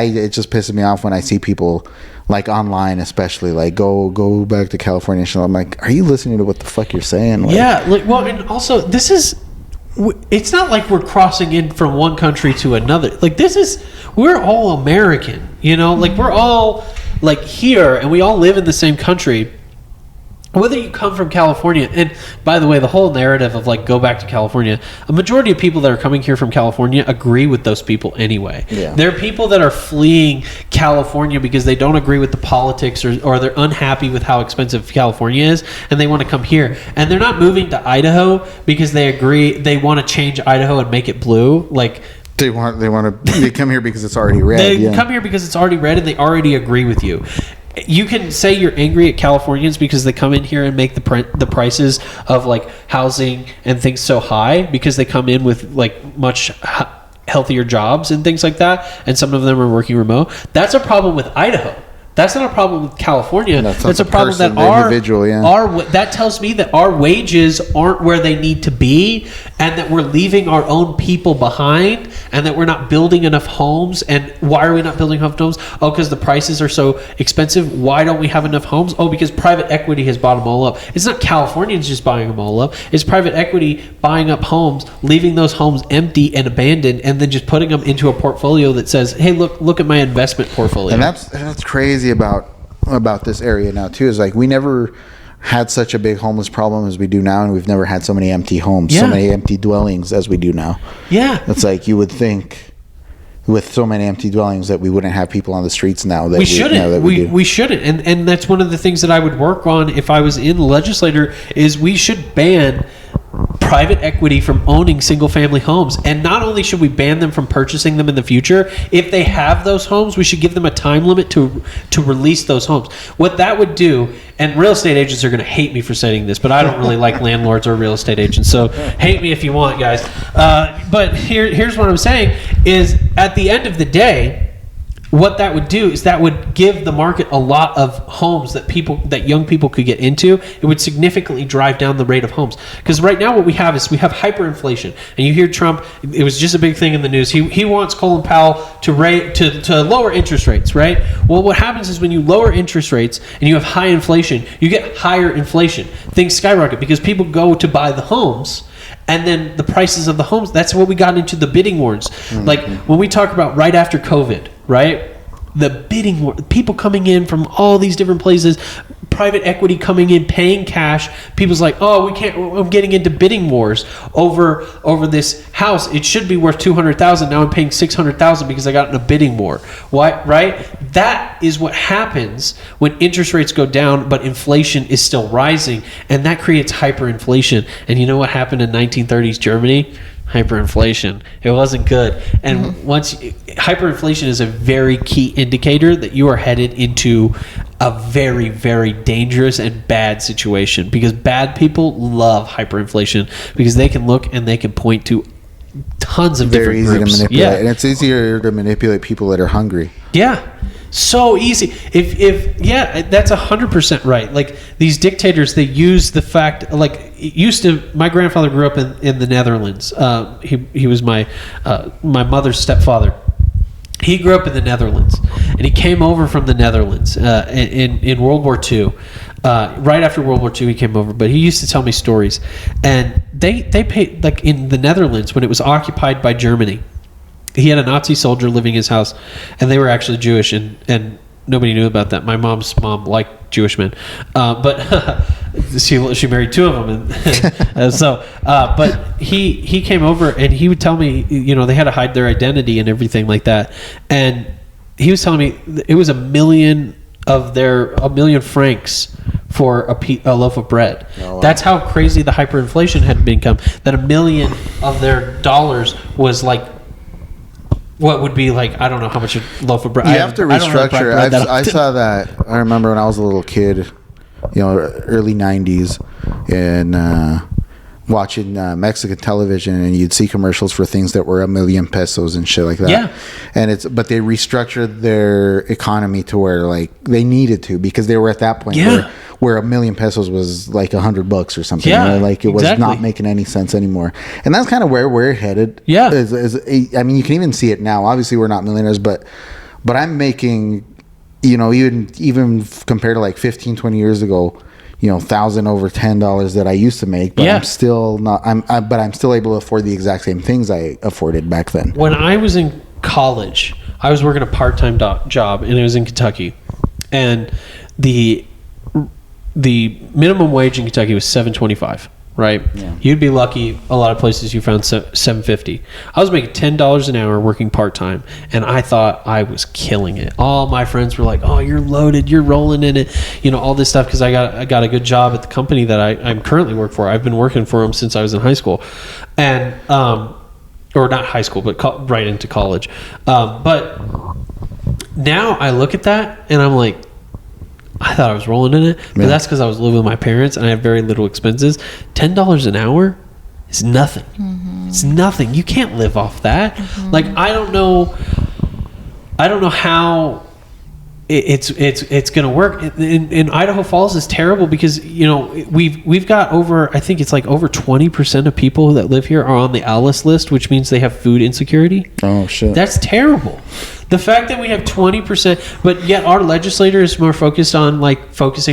it just pisses me off when I see people, like online especially, like go back to California. I'm like, are you listening to what the fuck you're saying? Like, and also it's not like we're crossing in from one country to another. Like, we're all American, you know, like we're all like here, and we all live in the same country. Whether you come from California, and by the way, the whole narrative of like go back to California, a majority of people that are coming here from California agree with those people anyway. Yeah. There are people that are fleeing California because they don't agree with the politics, or they're unhappy with how expensive California is, and they want to come here. And they're not moving to Idaho because they want to change Idaho and make it blue. Like, they come here because it's already red. They come here because it's already red, and they already agree with you. You can say you're angry at Californians because they come in here and make the prices of like housing and things so high, because they come in with like much healthier jobs and things like that, and some of them are working remote. That's a problem with Idaho. That's not a problem with California. That's a problem that that tells me that our wages aren't where they need to be, and that we're leaving our own people behind, and that we're not building enough homes. And why are we not building enough homes? Oh, because the prices are so expensive. Why don't we have enough homes? Oh, because private equity has bought them all up. It's not Californians just buying them all up. It's private equity buying up homes, leaving those homes empty and abandoned, and then just putting them into a portfolio that says, hey, look at my investment portfolio. And that's crazy about this area now too, is like we never had such a big homeless problem as we do now, and we've never had so many empty homes, so many empty dwellings as we do now. It's like you would think with so many empty dwellings that we wouldn't have people on the streets now. That we shouldn't. We shouldn't, and that's one of the things that I would work on if I was in the legislature, is we should ban private equity from owning single family homes. And not only should we ban them from purchasing them in the future, if they have those homes, we should give them a time limit to release those homes. What that would do, and real estate agents are going to hate me for saying this, but I don't really like landlords or real estate agents, so hate me if you want, guys. But here's what I'm saying, is at the end of the day, what that would do is that would give the market a lot of homes that young people could get into. It would significantly drive down the rate of homes. Because right now what we have is hyperinflation. And you hear Trump, it was just a big thing in the news. He wants Colin Powell to lower interest rates, right? Well, what happens is when you lower interest rates and you have high inflation, you get higher inflation. Things skyrocket because people go to buy the homes. And then the prices of the homes, that's what we got into the bidding wars. Mm-hmm. Like when we talk about right after COVID, right? The bidding war, people coming in from all these different places, private equity coming in, paying cash. People's like, oh, I'm getting into bidding wars over this house. It should be worth $200,000. Now I'm paying $600,000 because I got in a bidding war. Why? Right? That is what happens when interest rates go down, but inflation is still rising, and that creates hyperinflation. And you know what happened in 1930s Germany? hyperinflation. It wasn't good. And hyperinflation is a very key indicator that you are headed into a very, very dangerous and bad situation, because bad people love hyperinflation because they can look and they can point to tons of very different groups. Easy to manipulate. And it's easier to manipulate people that are hungry. Yeah. So easy. If that's 100% right. Like, these dictators, they use the fact, like, it used to. My grandfather grew up in the Netherlands. He was my mother's stepfather. He grew up in the Netherlands, and he came over from the Netherlands in World War II. Right after World War II, he came over, but he used to tell me stories. And they paid, like, in the Netherlands when it was occupied by Germany. He had a Nazi soldier living in his house, and they were actually Jewish, and nobody knew about that. My mom's mom liked Jewish men, but she married two of them, and but he came over, and he would tell me, they had to hide their identity and everything like that, and he was telling me it was $1 million francs for a loaf of bread. Oh, wow. That's how crazy the hyperinflation had become. That $1 million of their dollars was like, what would be like, I don't know how much a loaf of bread. You have to restructure. I saw that. I remember when I was a little kid, early 90s, and watching Mexican television, and you'd see commercials for things that were 1 million pesos and shit like that. Yeah. But they restructured their economy to where, like, they needed to, because they were at that point where 1 million pesos was like $100 or something. Yeah, like, it was not making any sense anymore. And that's kind of where we're headed. Yeah. I mean, you can even see it now. Obviously, we're not millionaires, but I'm making, even compared to like 15, 20 years ago, $1,000 over $10 that I used to make, but I'm still not. But I'm still able to afford the exact same things I afforded back then. When I was in college, I was working a part-time job, and it was in Kentucky, and the minimum wage in Kentucky was $7.25. Right? Yeah. You'd be lucky. A lot of places you found $7.50. I was making $10 an hour working part-time, and I thought I was killing it. All my friends were like, "Oh, you're loaded. You're rolling in it." All this stuff, because I got a good job at the company that I'm currently work for. I've been working for them since I was in high school, and or not high school, but right into college. But now I look at that and I'm like, I thought I was rolling in it, but that's because I was living with my parents and I have very little expenses. $10 an hour is nothing. Mm-hmm. It's nothing. You can't live off that. Mm-hmm. Like, I don't know how it's going to work. In Idaho Falls is terrible because we've got over, I think it's like over 20% of people that live here are on the ALICE list, which means they have food insecurity. Oh shit, that's terrible. The fact that we have 20%, but yet our legislator is more focusing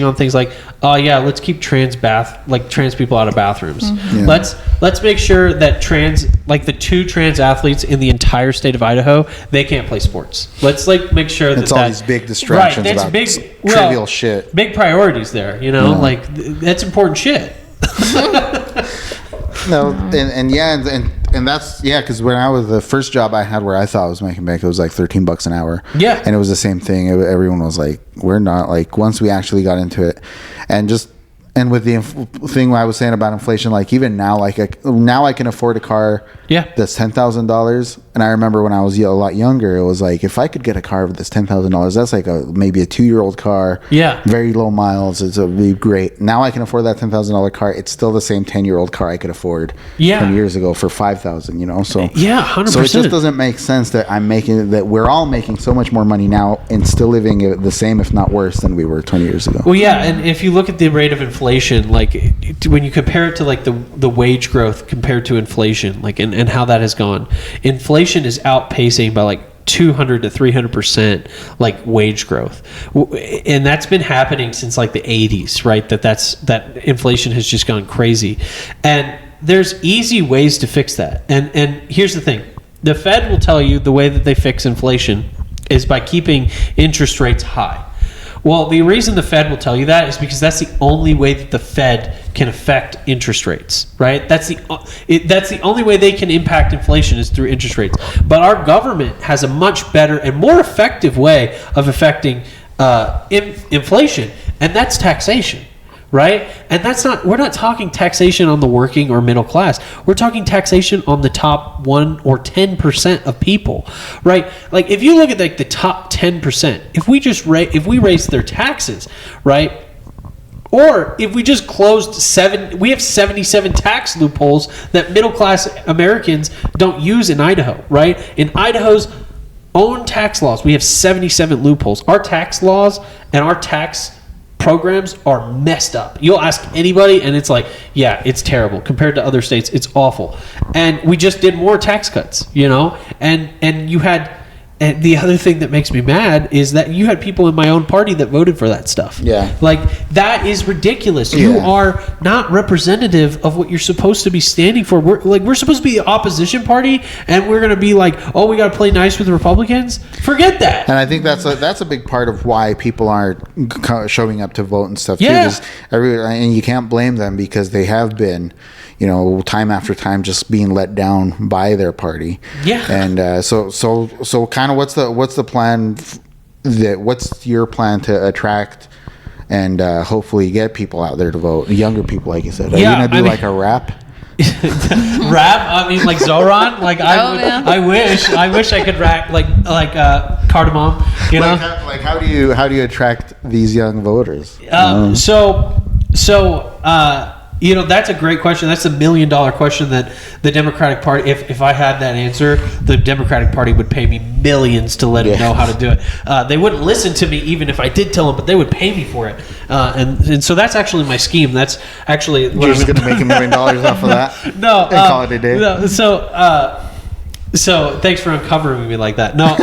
on things like, oh yeah, let's keep trans people out of bathrooms. Mm-hmm. Yeah. Let's make sure that the 2 trans athletes in the entire state of Idaho, they can't play sports. Let's make sure that all these big distractions about trivial shit. Big priorities there, that's important shit. No, and that's because when I was the first job I had where I thought I was making bank, it was like $13 an hour. Yeah, and it was the same thing. Everyone was like, "We're not." Like, once we actually got into it, and with the thing I was saying about inflation, like, even now, now I can afford a car that's $10,000. And I remember when I was a lot younger, it was like, if I could get a car that's $10,000, that's like maybe a 2-year-old car. Yeah. Very low miles. It'd be great. Now I can afford that $10,000 car. It's still the same 10-year-old car I could afford 10 years ago for $5,000, So 100%. So it just doesn't make sense that we're all making so much more money now and still living the same, if not worse, than we were 20 years ago. Well, yeah. And if you look at the rate of inflation, like, when you compare it to like the wage growth compared to inflation, like, and how that has gone, inflation is outpacing by like 200 to 300% like wage growth, and that's been happening since like the 80s, right? That inflation has just gone crazy, and there's easy ways to fix that. And here's the thing: the Fed will tell you the way that they fix inflation is by keeping interest rates high. Well, the reason the Fed will tell you that is because that's the only way that the Fed can affect interest rates, right? That's the only way they can impact inflation is through interest rates. But our government has a much better and more effective way of affecting inflation, and that's taxation, right? And we're not talking taxation on the working or middle class. We're talking taxation on the top 1 or 10% of people, right? Like if you look at like the top 10%, if we raised their taxes, right? Or if we just closed we have 77 tax loopholes that middle class Americans don't use in Idaho, right? In Idaho's own tax laws, we have 77 loopholes. Our tax laws and our tax programs are messed up. You'll ask anybody and it's like, yeah, it's terrible. Compared to other states, it's awful. And we just did more tax cuts, and you had. And the other thing that makes me mad is that you had people in my own party that voted for that stuff. Yeah. Like, that is ridiculous. Yeah. You are not representative of what you're supposed to be standing for. We're supposed to be the opposition party, and we're going to be like, oh, we got to play nice with the Republicans? Forget that. And I think that's a big part of why people aren't showing up to vote and stuff, yeah. too. And you can't blame them because they have been, time after time just being let down by their party. Yeah. And so kind of what's the plan? What's your plan to attract and hopefully get people out there to vote? Younger people, like you said. Are you gonna do like a rap? Rap? I mean, like Zoran? Like I wish I could rap like Cardamom. Like how do you attract these young voters? That's a great question. That's $1 million question that the Democratic Party, if I had that answer, the Democratic Party would pay me millions to let them know how to do it. They wouldn't listen to me even if I did tell them, but they would pay me for it. And so that's actually my scheme. That's actually... You're just going to make $1 million off of that? No. And call it a day? No, so thanks for uncovering me like that. No,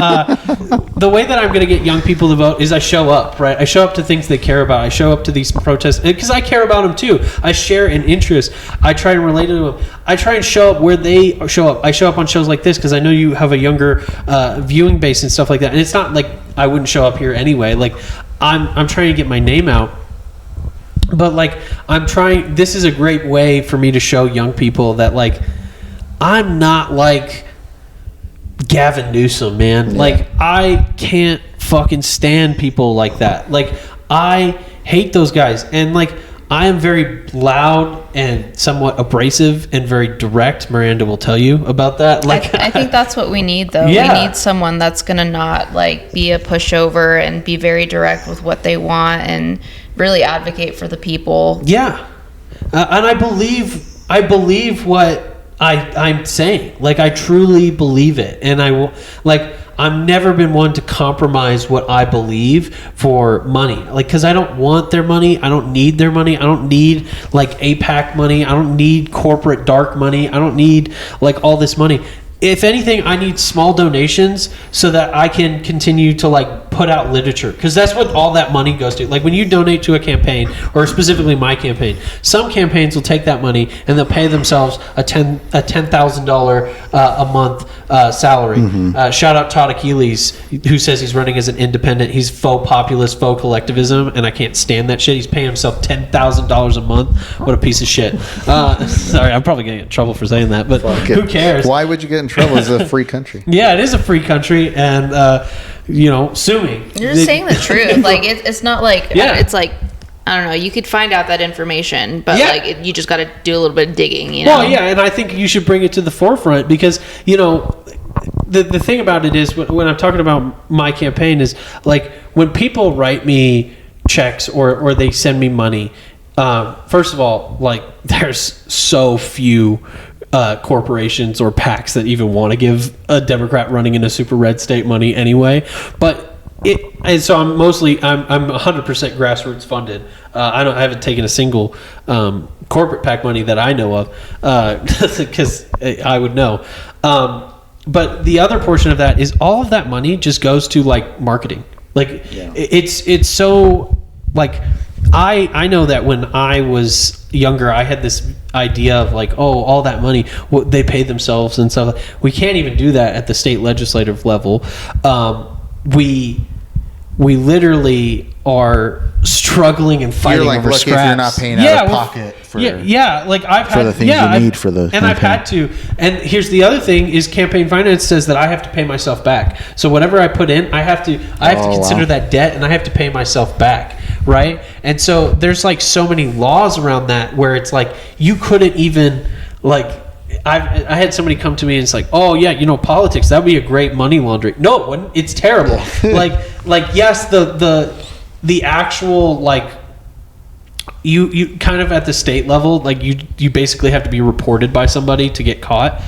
the way that I'm going to get young people to vote is I show up, right? I show up to things they care about. I show up to these protests because I care about them too. I share an interest. I try and relate to them. I try and show up where they show up. I show up on shows like this because I know you have a younger viewing base and stuff like that. And it's not like I wouldn't show up here anyway. Like I'm trying to get my name out. But like this is a great way for me to show young people that like I'm not like Gavin Newsom, man. Yeah. Like, I can't fucking stand people like that. Like, I hate those guys. And, like, I am very loud and somewhat abrasive and very direct. Miranda will tell you about that. Like, I think that's what we need, though. Yeah. We need someone that's going to not, like, be a pushover and be very direct with what they want and really advocate for the people. Yeah. And I believe what I'm saying. Like, I truly believe it. And I've never been one to compromise what I believe for money. Like, because I don't want their money. I don't need their money. I don't need, like, APAC money. I don't need corporate dark money. I don't need, like, all this money. If anything, I need small donations so that I can continue to, like, put out literature. Because that's what all that money goes to. Like, when you donate to a campaign, or specifically my campaign, some campaigns will take that money and they'll pay themselves a $10,000 a month salary. Mm-hmm. Shout out Todd Achilles, who says he's running as an independent. He's faux populist, faux collectivism, and I can't stand that shit. He's paying himself $10,000 a month. What a piece of shit. Sorry, I'm probably going to get in trouble for saying that, but who cares? Why would you get in trouble? It's a free country. Yeah, it is a free country, and sue me. You're just saying the truth. Like it's not like it's like I don't know. You could find out that information, but you just got to do a little bit of digging. Well, yeah, and I think you should bring it to the forefront because the thing about it is when I'm talking about my campaign is like when people write me checks or they send me money. First of all, like there's so few corporations or PACs that even want to give a Democrat running in a super red state money anyway. So I'm 100% grassroots funded. I haven't taken a single corporate PAC money that I know of because I would know. But the other portion of that is all of that money just goes to like marketing. Like it's so like I know that when I was younger, I had this idea of like, oh, all that money, they pay themselves and stuff. We can't even do that at the state legislative level. We literally are struggling and fighting over scraps. If you're not paying out of pocket for like I've had for the things you need for the and campaign. I've had to. And here's the other thing: is campaign finance says that I have to pay myself back. So whatever I put in, I have to consider that debt, and I have to pay myself back. right? And so there's like so many laws around that where it's like you couldn't even like. I had somebody come to me and it's like, oh yeah, politics, that'd be a great money laundering. No, it wouldn't. It's terrible. like yes, the actual like you kind of at the state level, like you basically have to be reported by somebody to get caught.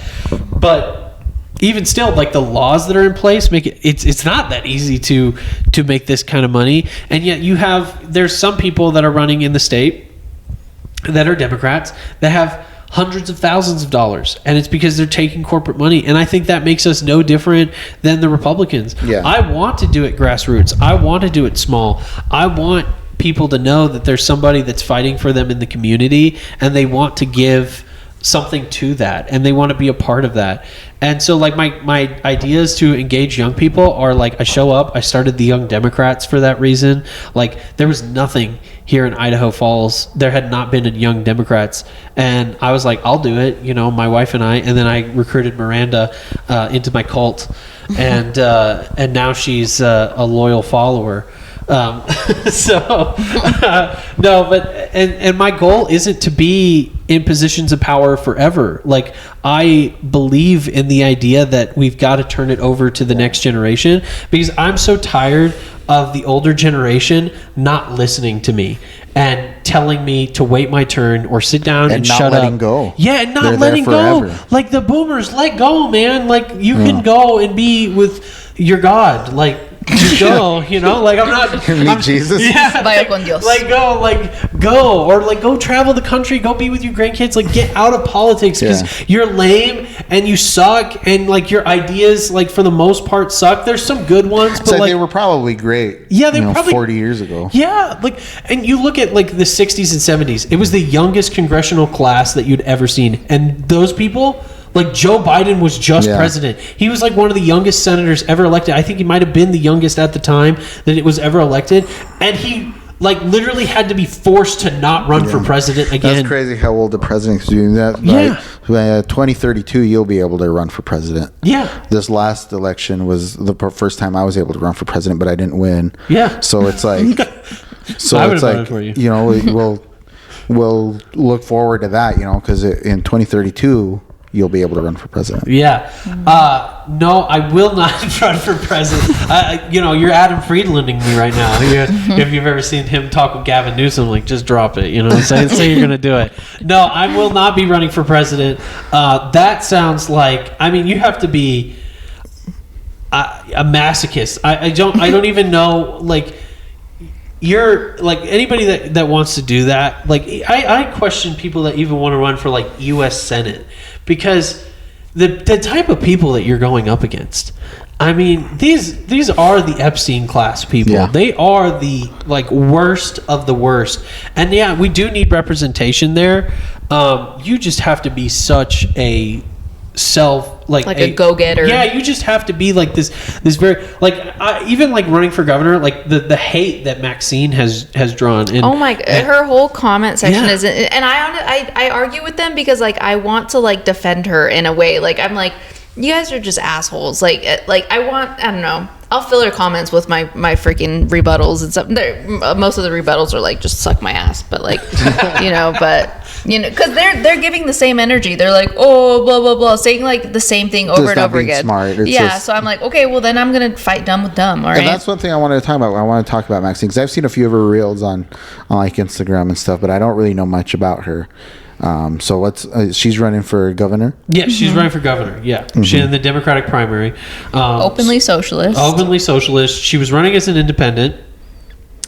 But even still, like the laws that are in place make it's not that easy to make this kind of money. And yet there's some people that are running in the state that are Democrats that have hundreds of thousands of dollars, and it's because they're taking corporate money. And I think that makes us no different than the Republicans. I want to do it grassroots. I want to do it small. I want people to know that there's somebody that's fighting for them in the community, and they want to give something to that, and they want to be a part of that. And so like my ideas to engage young people are like, I show up. I started the Young Democrats for that reason. Like there was nothing here in Idaho Falls. There had not been a Young Democrats, and I was like, I'll do it, my wife and I. And then I recruited Miranda into my cult, and now she's a loyal follower. No, but and my goal isn't to be in positions of power forever. Like I believe in the idea that we've got to turn it over to the next generation, because I'm so tired of the older generation not listening to me and telling me to wait my turn or sit down and shut up. And not letting go. Yeah, and not letting go. Like the boomers, let go, man. Like you can go and be with your God. Like just go, like I'm not. Meet Jesus. Yeah, Vaya con Dios. Go, or like go travel the country, go be with your grandkids. Like get out of politics because you're lame and you suck, and like your ideas, like for the most part, suck. There's some good ones, but like they were probably great. Yeah, they were probably 40 years ago. Yeah, and you look at like the 60s and 70s. It was the youngest congressional class that you'd ever seen, and those people. Like Joe Biden was just president. He was like one of the youngest senators ever elected. I think he might have been the youngest at the time that it was ever elected. And he like literally had to be forced to not run for president again. That's crazy how old the president's doing that. By 2032, you'll be able to run for president. Yeah. This last election was the first time I was able to run for president, but I didn't win. Yeah. So it's like, we'll look forward to that, because in 2032, you'll be able to run for president. Yeah. No, I will not run for president. You're Adam Friedlanding me right now. If you've ever seen him talk with Gavin Newsom, like, just drop it. Say you're going to do it. No, I will not be running for president. That sounds like, you have to be a masochist. I don't even know, like, you're like anybody that wants to do that. Like I question people that even want to run for like U.S. Senate, because the type of people that you're going up against. These are the Epstein class people. Yeah. They are the like worst of the worst. And yeah, we do need representation there. You just have to be such a a go-getter. Yeah, you just have to be like this very even like running for governor, like the hate that Maxine has drawn. Her whole comment section is, and I argue with them because like I want to like defend her in a way. Like I'm like, you guys are just assholes. Like I don't know. I'll fill her comments with my freaking rebuttals and stuff. Most of the rebuttals are like, just suck my ass. But like, because they're giving the same energy. They're like, oh, blah, blah, blah, saying like the same thing over and over again. Smart. So I'm like, okay, well then I'm going to fight dumb with dumb. All right. And that's one thing I wanted to talk about. I want to talk about Maxine, because I've seen a few of her reels on like Instagram and stuff, but I don't really know much about her. So she's running for governor. Yeah, she's running for governor. Yeah, she's in the Democratic primary. Openly socialist. Openly socialist. She was running as an independent,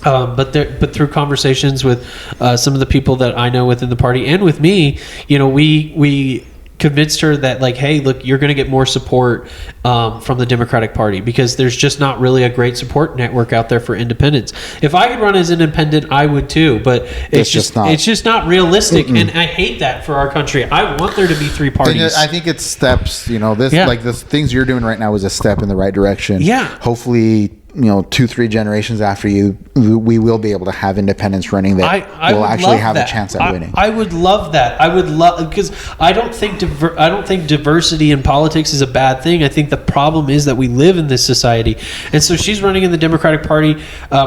but through conversations with some of the people that I know within the party and with me, we convinced her that like, hey, look, you're going to get more support from the Democratic Party, because there's just not really a great support network out there for independents. If I could run as an independent, I would too, but it's just not realistic. And I hate that for our country. I want there to be three parties. I think it's steps. This things you're doing right now is a step in the right direction. Yeah. Hopefully 2-3 generations after you, we will be able to have independents running that I will would actually love have that. a chance at winning. I would love that. I would love, because I don't think diversity in politics is a bad thing. I think the problem is that we live in this society, and so she's running in the Democratic Party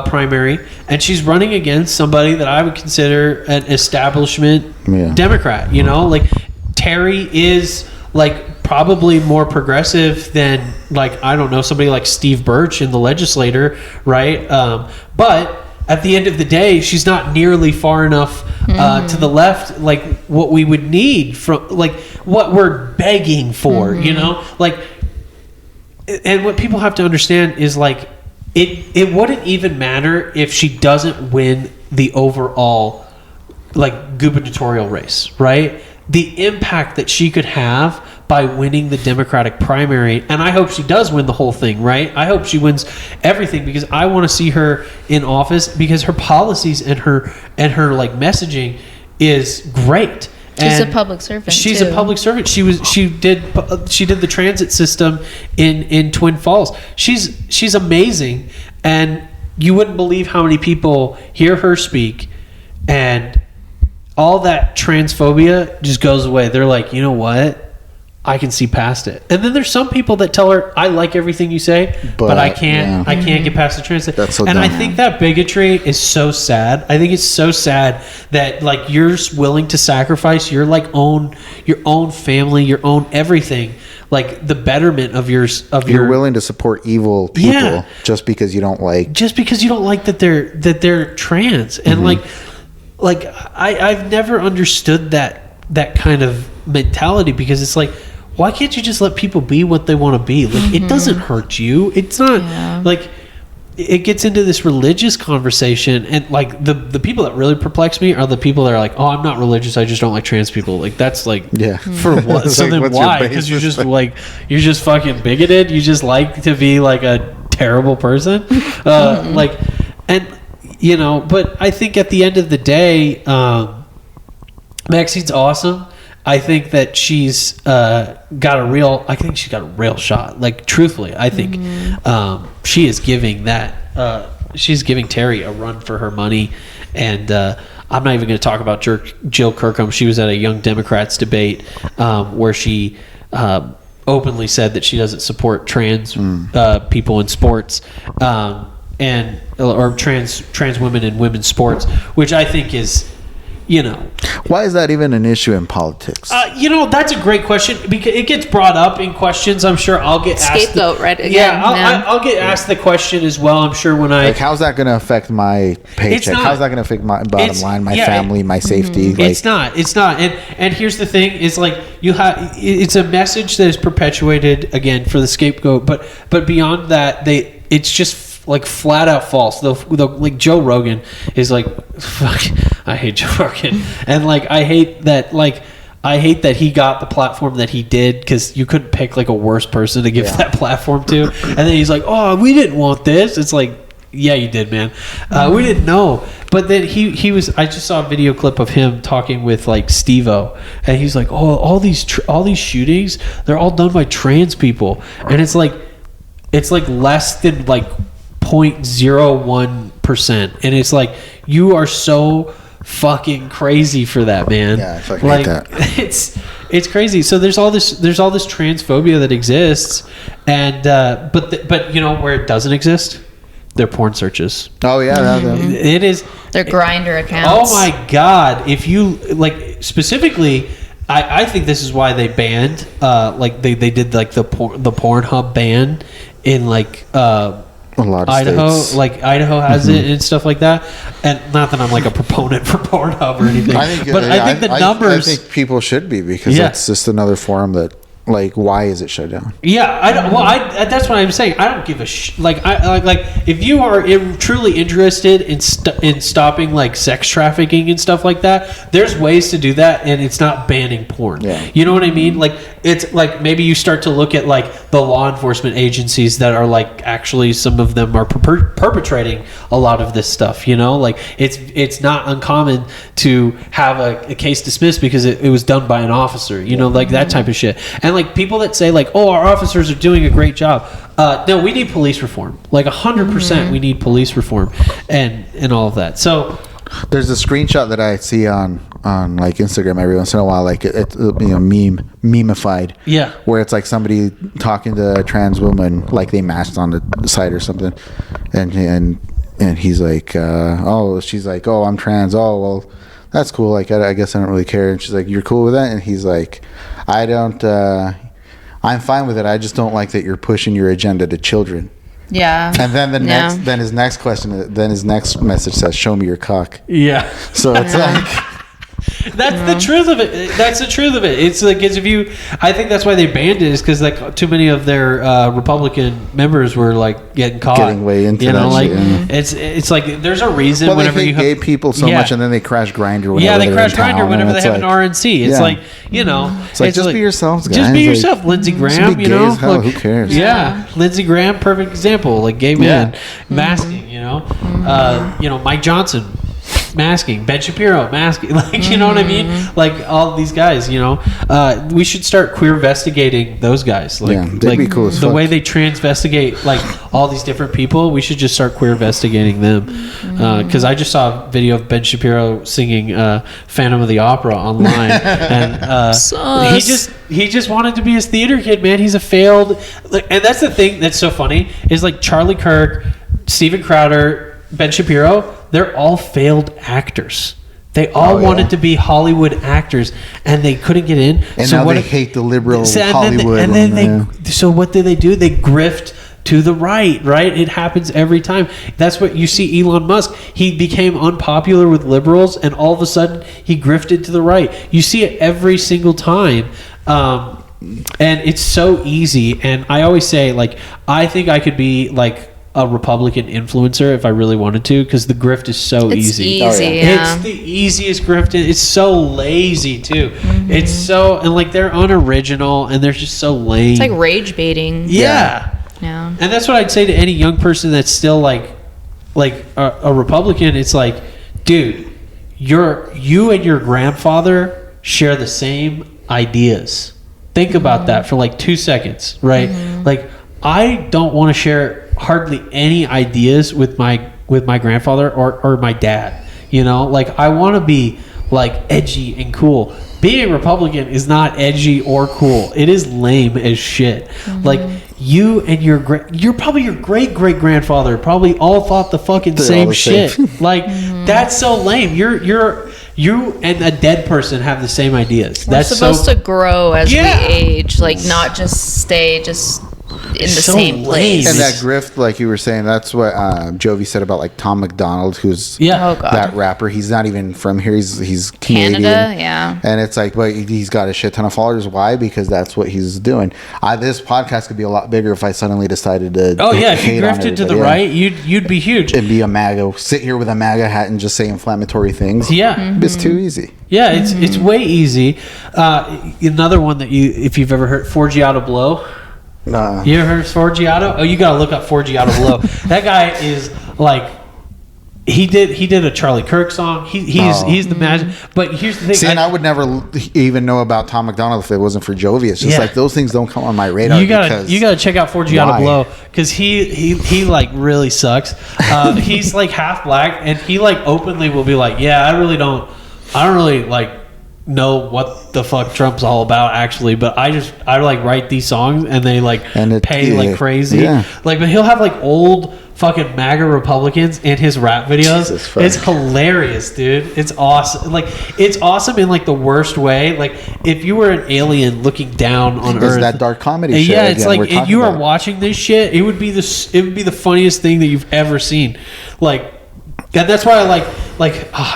primary, and she's running against somebody that I would consider an establishment Democrat. Like Terry is like probably more progressive than, like, I don't know, somebody like Steve Birch in the legislature, right? But at the end of the day, she's not nearly far enough to the left, like what we would need from, like what we're begging for, like. And what people have to understand is, like, it wouldn't even matter if she doesn't win the overall, like, gubernatorial race, right? The impact that she could have by winning the Democratic primary, and I hope she does win the whole thing, right? I hope she wins everything, because I want to see her in office, because her policies and her like messaging is great. She's a public servant. She's a public servant. She did the transit system in Twin Falls. She's amazing, and you wouldn't believe how many people hear her speak, and all that transphobia just goes away. They're like, you know what? I can see past it. And then there's some people that tell her, I like everything you say, but I can't get past the transit. That's so and dumb. I think that bigotry is so sad. I think it's so sad that, like, you're willing to sacrifice your own family, your own everything, like the betterment of you're willing to support evil people just because you don't like that they're trans. And like I've never understood that kind of mentality, because it's like, why can't you just let people be what they want to be? Like, it doesn't hurt you. It's not like it gets into this religious conversation, and like the people that really perplex me are the people that are like, oh, I'm not religious, I just don't like trans people. Like, that's like, for what? So like, then why? Because you're just fucking bigoted. You just like to be like a terrible person. Like, and but I think at the end of the day, Maxine's awesome. I think that she's got a real shot. Like, truthfully, I think she is giving she's giving Terry a run for her money. And I'm not even going to talk about Jill Kirkham. She was at a Young Democrats debate where she openly said that she doesn't support trans people in sports, or trans women in women's sports, which I think is, why is that even an issue in politics? That's a great question, because it gets brought up in questions. I'm sure I'll get asked scapegoat, right? Again, yeah, I'll get asked the question as well. I'm sure when like, how's that going to affect my paycheck? How's that going to affect my bottom line, my family, my safety? Like, it's not. And here's the thing: is like it's a message that is perpetuated again for the scapegoat, but beyond that, it's just like flat out false. Like Joe Rogan is like, fuck, I hate Joe Rogan, and like I hate that he got the platform that he did, because you couldn't pick like a worse person to give that platform to. And then he's like, oh, we didn't want this. It's like, yeah, you did, man. We didn't know. But then he was. I just saw a video clip of him talking with like Steve-O, and he's like, oh, all these shootings, they're all done by trans people, and it's like less than like 0.01%, and it's like, you are so fucking crazy for that, man. Yeah, I fucking hate that. It's crazy. So there's all this transphobia that exists, and but where it doesn't exist, they're porn searches. Oh yeah, it is. They're Grindr accounts. Oh my god! If you like specifically, I think this is why they banned like they did like the Pornhub ban in like a lot of Idaho, states. like Idaho has it and stuff like that. And not that I'm like a proponent for Pornhub or anything, I think the numbers. I think people should be, because it's just another forum that, like, why is it shut down? Yeah, I don't. Well, that's what I'm saying. I don't give a like if you are truly interested in stopping like sex trafficking and stuff like that, there's ways to do that, and it's not banning porn. Yeah. You know what I mean? Like, it's like maybe you start to look at like the law enforcement agencies that are like, actually some of them are perpetrating a lot of this stuff. Like it's not uncommon to have a case dismissed because it was done by an officer. Like that type of shit. And And like people that say like, oh, our officers are doing a great job. No, we need police reform. Like 100% we need police reform and all of that. So there's a screenshot that I see on like Instagram every once in a while, like it's memeified. Yeah. Where it's like somebody talking to a trans woman, like they matched on the site or something, and he's like, she's like, oh, I'm trans. Oh, well, that's cool. Like I guess I don't really care. And she's like, you're cool with that? And he's like, I don't. I'm fine with it. I just don't like that you're pushing your agenda to children. Yeah. And then his next message says, "Show me your cock." Yeah. So it's like that's the truth of it. That's the truth of it. It's like as if you. I think that's why they banned it, is because like too many of their Republican members were like getting caught, getting way into you know, that like shit, yeah. it's like there's a reason. Well, whenever they hate you have gay people so much, and then they crash Grindr. Yeah, they crash Grindr whenever they have an RNC. It's like, you know, it's like just be yourselves, guys. Just be like, yourself, Lindsey Graham. You know, look, who cares? Yeah, Lindsey Graham, perfect example. Like gay man masking. You know, Mike Johnson. Masking, Ben Shapiro masking, like, you know what I mean, like all these guys, you know, we should start queer investigating those guys, like, they'd be cool as the fuck. way they transvestigate like all these different people. We should just start queer investigating them, because I just saw a video of Ben Shapiro singing Phantom of the Opera online, and he just wanted to be his theater kid, man. He's a failed, and that's the thing that's so funny is like Charlie Kirk, Steven Crowder, Ben Shapiro, they're all failed actors. They all wanted to be Hollywood actors, and they couldn't get in. And so now they hate the liberal Hollywood. So what do? They grift to the right? It happens every time. That's what you see Elon Musk. He became unpopular with liberals, and all of a sudden he grifted to the right. You see it every single time. And it's so easy. And I always say, like, I think I could be like a Republican influencer if I really wanted to, because the grift is so easy. It's the easiest grift. It's so lazy too. It's so, and like they're unoriginal and they're just so lame. It's like rage baiting. Yeah. And that's what I'd say to any young person that's still like a Republican. It's like, dude, you and your grandfather share the same ideas. Think about that for like 2 seconds, right? Like, I don't want to share hardly any ideas with my grandfather or my dad. You know, like I want to be like edgy and cool. Being a Republican is not edgy or cool. It is lame as shit. Like you and your great grandfather probably all thought the fucking same shit. Like that's so lame. You and a dead person have the same ideas. We're supposed to grow as we age, like not just stay in the same place. And that grift, like you were saying, that's what Jovi said about like Tom McDonald, who's that rapper. He's not even from here. He's Canadian. Canada, And it's like, but he's got a shit ton of followers. Why? Because that's what he's doing. This podcast could be a lot bigger if I suddenly decided to. If you grifted to the right, you'd be huge. And be a MAGA. Sit here with a MAGA hat and just say inflammatory things. Yeah, it's too easy. Yeah, it's way easy. Another one that if you've ever heard, Forgiato Blow. Nah. You ever heard of Forgiato? Oh, you gotta look up Forgiato Blow. That guy is like, he did a Charlie Kirk song. He's the magic. But here's the thing. See, and I would never even know about Tom McDonald if it wasn't for Jovi. It's just like those things don't come on my radar. You gotta check out Forgiato Blow, because he like really sucks. He's like half black, and he like openly will be like, yeah, I don't really like know what the fuck Trump's all about actually, but I like write these songs and they like pay like crazy. Like, but he'll have like old fucking MAGA Republicans in his rap videos. It's hilarious, dude. It's awesome. Like, it's awesome in like the worst way. Like, if you were an alien looking down on Earth, that dark comedy shit. Yeah, it's like if you are watching this shit, it would be the funniest thing that you've ever seen. Like, and that's why I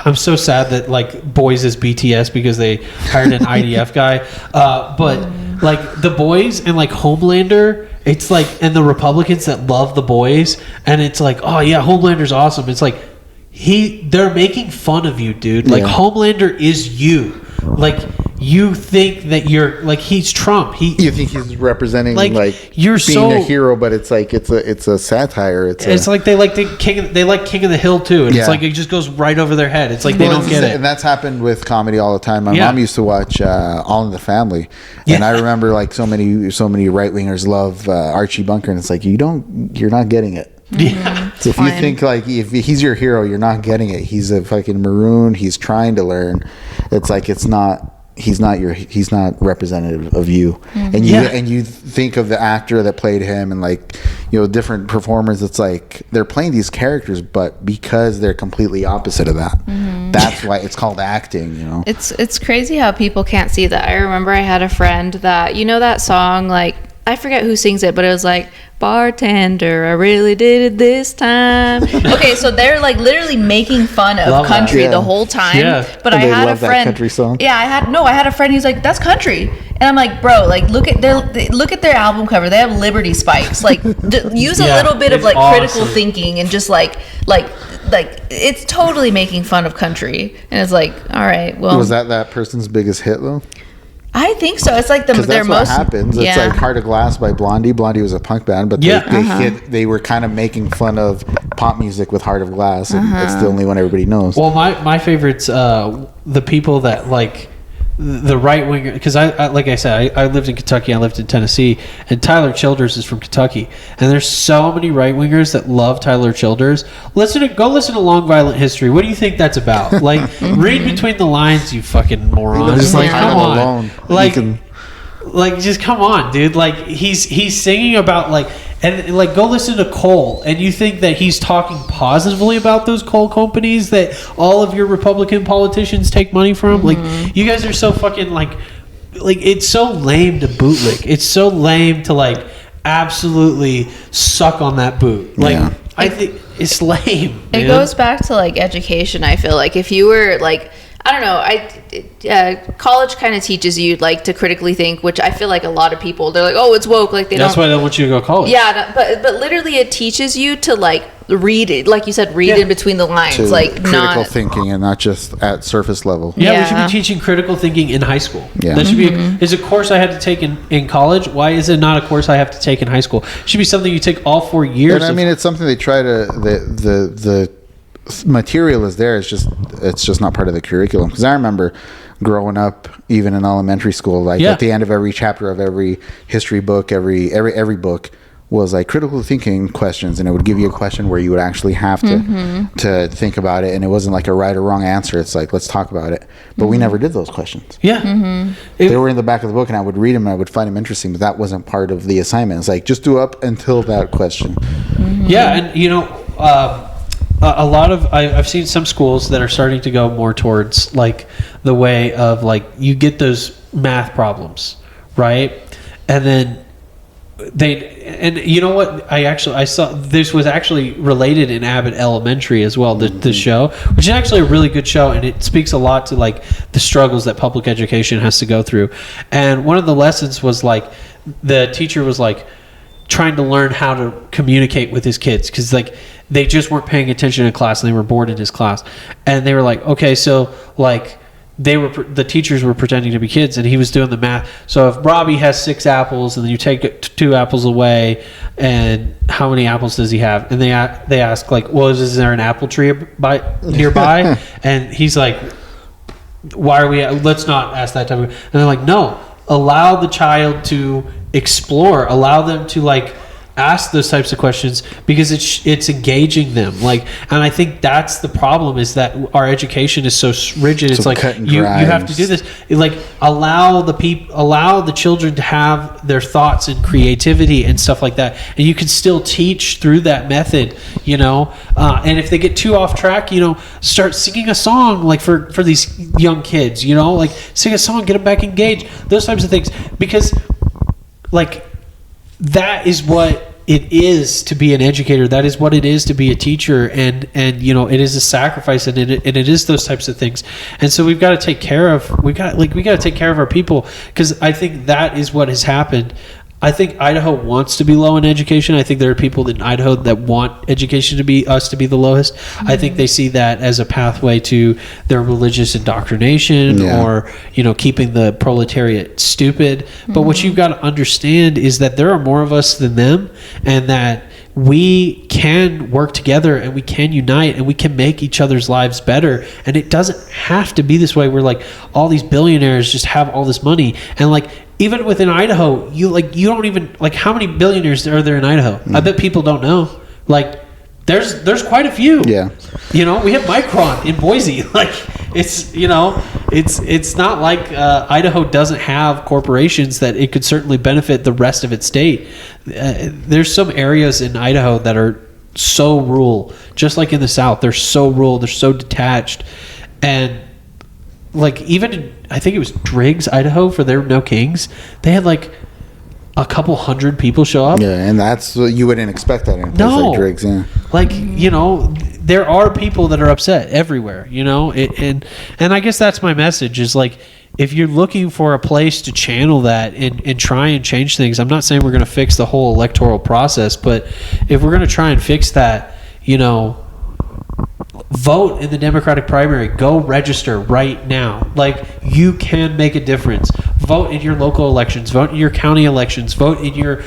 I'm so sad that like Boys is BTS, because they hired an IDF guy. But like the Boys and like Homelander, it's like, and the Republicans that love the Boys, and it's like, oh yeah, Homelander's awesome. It's like they're making fun of you, dude. Like Homelander is you. Like you think that you're like he's Trump. You think he's representing like being you're so a hero, but it's like it's a satire. It's like they like King of the Hill too, and it's like it just goes right over their head. It's like they don't get it. And that's happened with comedy all the time. My mom used to watch All in the Family, and I remember like so many right wingers love Archie Bunker, and it's like you're not getting it. Yeah. So if you think like if he's your hero, you're not getting it. He's a fucking maroon. He's trying to learn. It's like he's not representative of you. And you think of the actor that played him and like, you know, different performers. It's like they're playing these characters, but because they're completely opposite of that, that's why it's called acting, you know. It's crazy how people can't see that. I remember I had a friend that, you know, that song, like, I forget who sings it, but it was like, bartender, I really did it this time. Okay, so they're like literally making fun of country the whole time. Yeah. But I had a friend. That country song. Yeah, I had a friend who's like, that's country, and I'm like, bro, like look at their album cover. They have Liberty spikes. Like use a little bit of like critical thinking and just like it's totally making fun of country. And it's like, all right, well, was that person's biggest hit though? I think so. It's like that's what happens. It's like Heart of Glass by Blondie. Blondie was a punk band, but they were kind of making fun of pop music with Heart of Glass, and it's the only one everybody knows. Well, my favorite's the people that like the right winger, because I like I said, I lived in Kentucky, I lived in Tennessee, and Tyler Childers is from Kentucky, and there's so many right wingers that love Tyler Childers. Go listen to Long Violent History. What do you think that's about? Like, read between the lines, you fucking moron. Just like, come on, like just come on, dude. Like he's singing about like. And like, go listen to Cole, and you think that he's talking positively about those coal companies that all of your Republican politicians take money from? Like, you guys are so fucking like it's so lame to bootlick. It's so lame to like absolutely suck on that boot. Like, I think it's lame. It goes back to like education. I feel like if you were like, I don't know. College kind of teaches you like to critically think, which I feel like a lot of people, they're like, oh, it's woke. Like that's why they want you to go to college. Yeah, but literally it teaches you to like read it, like you said, read in between the lines, like critical thinking, and not just at surface level. Yeah, we should be teaching critical thinking in high school. Yeah, that should be is a course I had to take in college. Why is it not a course I have to take in high school? It should be something you take all 4 years. And I mean, it's something they try to the material is there. It's just not part of the curriculum. Because I remember growing up, even in elementary school, like at the end of every chapter of every history book, every book was like critical thinking questions, and it would give you a question where you would actually have to think about it, and it wasn't like a right or wrong answer. It's like, let's talk about it. But we never did those questions. They were in the back of the book, and I would read them and I would find them interesting, but that wasn't part of the assignment. It's like, just do up until that question. And you know, a lot of I've seen some schools that are starting to go more towards like the way of like you get those math problems, right? And then you know what, I saw this was actually related in Abbott Elementary as well, the show, which is actually a really good show, and it speaks a lot to like the struggles that public education has to go through. And one of the lessons was like the teacher was like trying to learn how to communicate with his kids, because like they just weren't paying attention in class and they were bored in his class, and they were like, okay, so like the teachers were pretending to be kids, and he was doing the math. So if Robbie has 6 apples and then you take 2 apples away, and how many apples does he have? And they ask like, well, is there an apple tree nearby? And he's like, let's not ask that type of. And they're like, no, allow the child to explore, allow them to like ask those types of questions, because it's engaging them. Like, and I think that's the problem, is that our education is so rigid. It's like you have to do this. Like, allow the children to have their thoughts and creativity and stuff like that, and you can still teach through that method, you know. And if they get too off track, you know, start singing a song like for these young kids, you know, like sing a song, get them back engaged, those types of things, because like that is what it is to be an educator. That is what it is to be a teacher, and you know, it is a sacrifice, and it is those types of things. And so we've got to take care of our people, because I think that is what has happened. I think Idaho wants to be low in education. I think there are people in Idaho that want education to be the lowest. Mm-hmm. I think they see that as a pathway to their religious indoctrination or, keeping the proletariat stupid. Mm-hmm. But what you've got to understand is that there are more of us than them, and that we can work together and we can unite and we can make each other's lives better. And it doesn't have to be this way where like all these billionaires just have all this money. And like, even within Idaho, you don't even like, how many billionaires are there in Idaho? I bet people don't know. Like, there's quite a few. Yeah. We have Micron in Boise. Like, it's not like Idaho doesn't have corporations that it could certainly benefit the rest of its state. There's some areas in Idaho that are so rural, just like in the South. They're so rural. They're so detached. And like, even in, I think it was Driggs, Idaho, for their No Kings, they had like a couple hundred people show up. Yeah, and that's you wouldn't expect that in a place like Driggs. Yeah. Like, there are people that are upset everywhere, and I guess that's my message is like, if you're looking for a place to channel that and try and change things, I'm not saying we're going to fix the whole electoral process, but if we're going to try and fix that, vote in the Democratic primary. Go register right now. Like, you can make a difference. Vote in your local elections. Vote in your county elections. Vote in your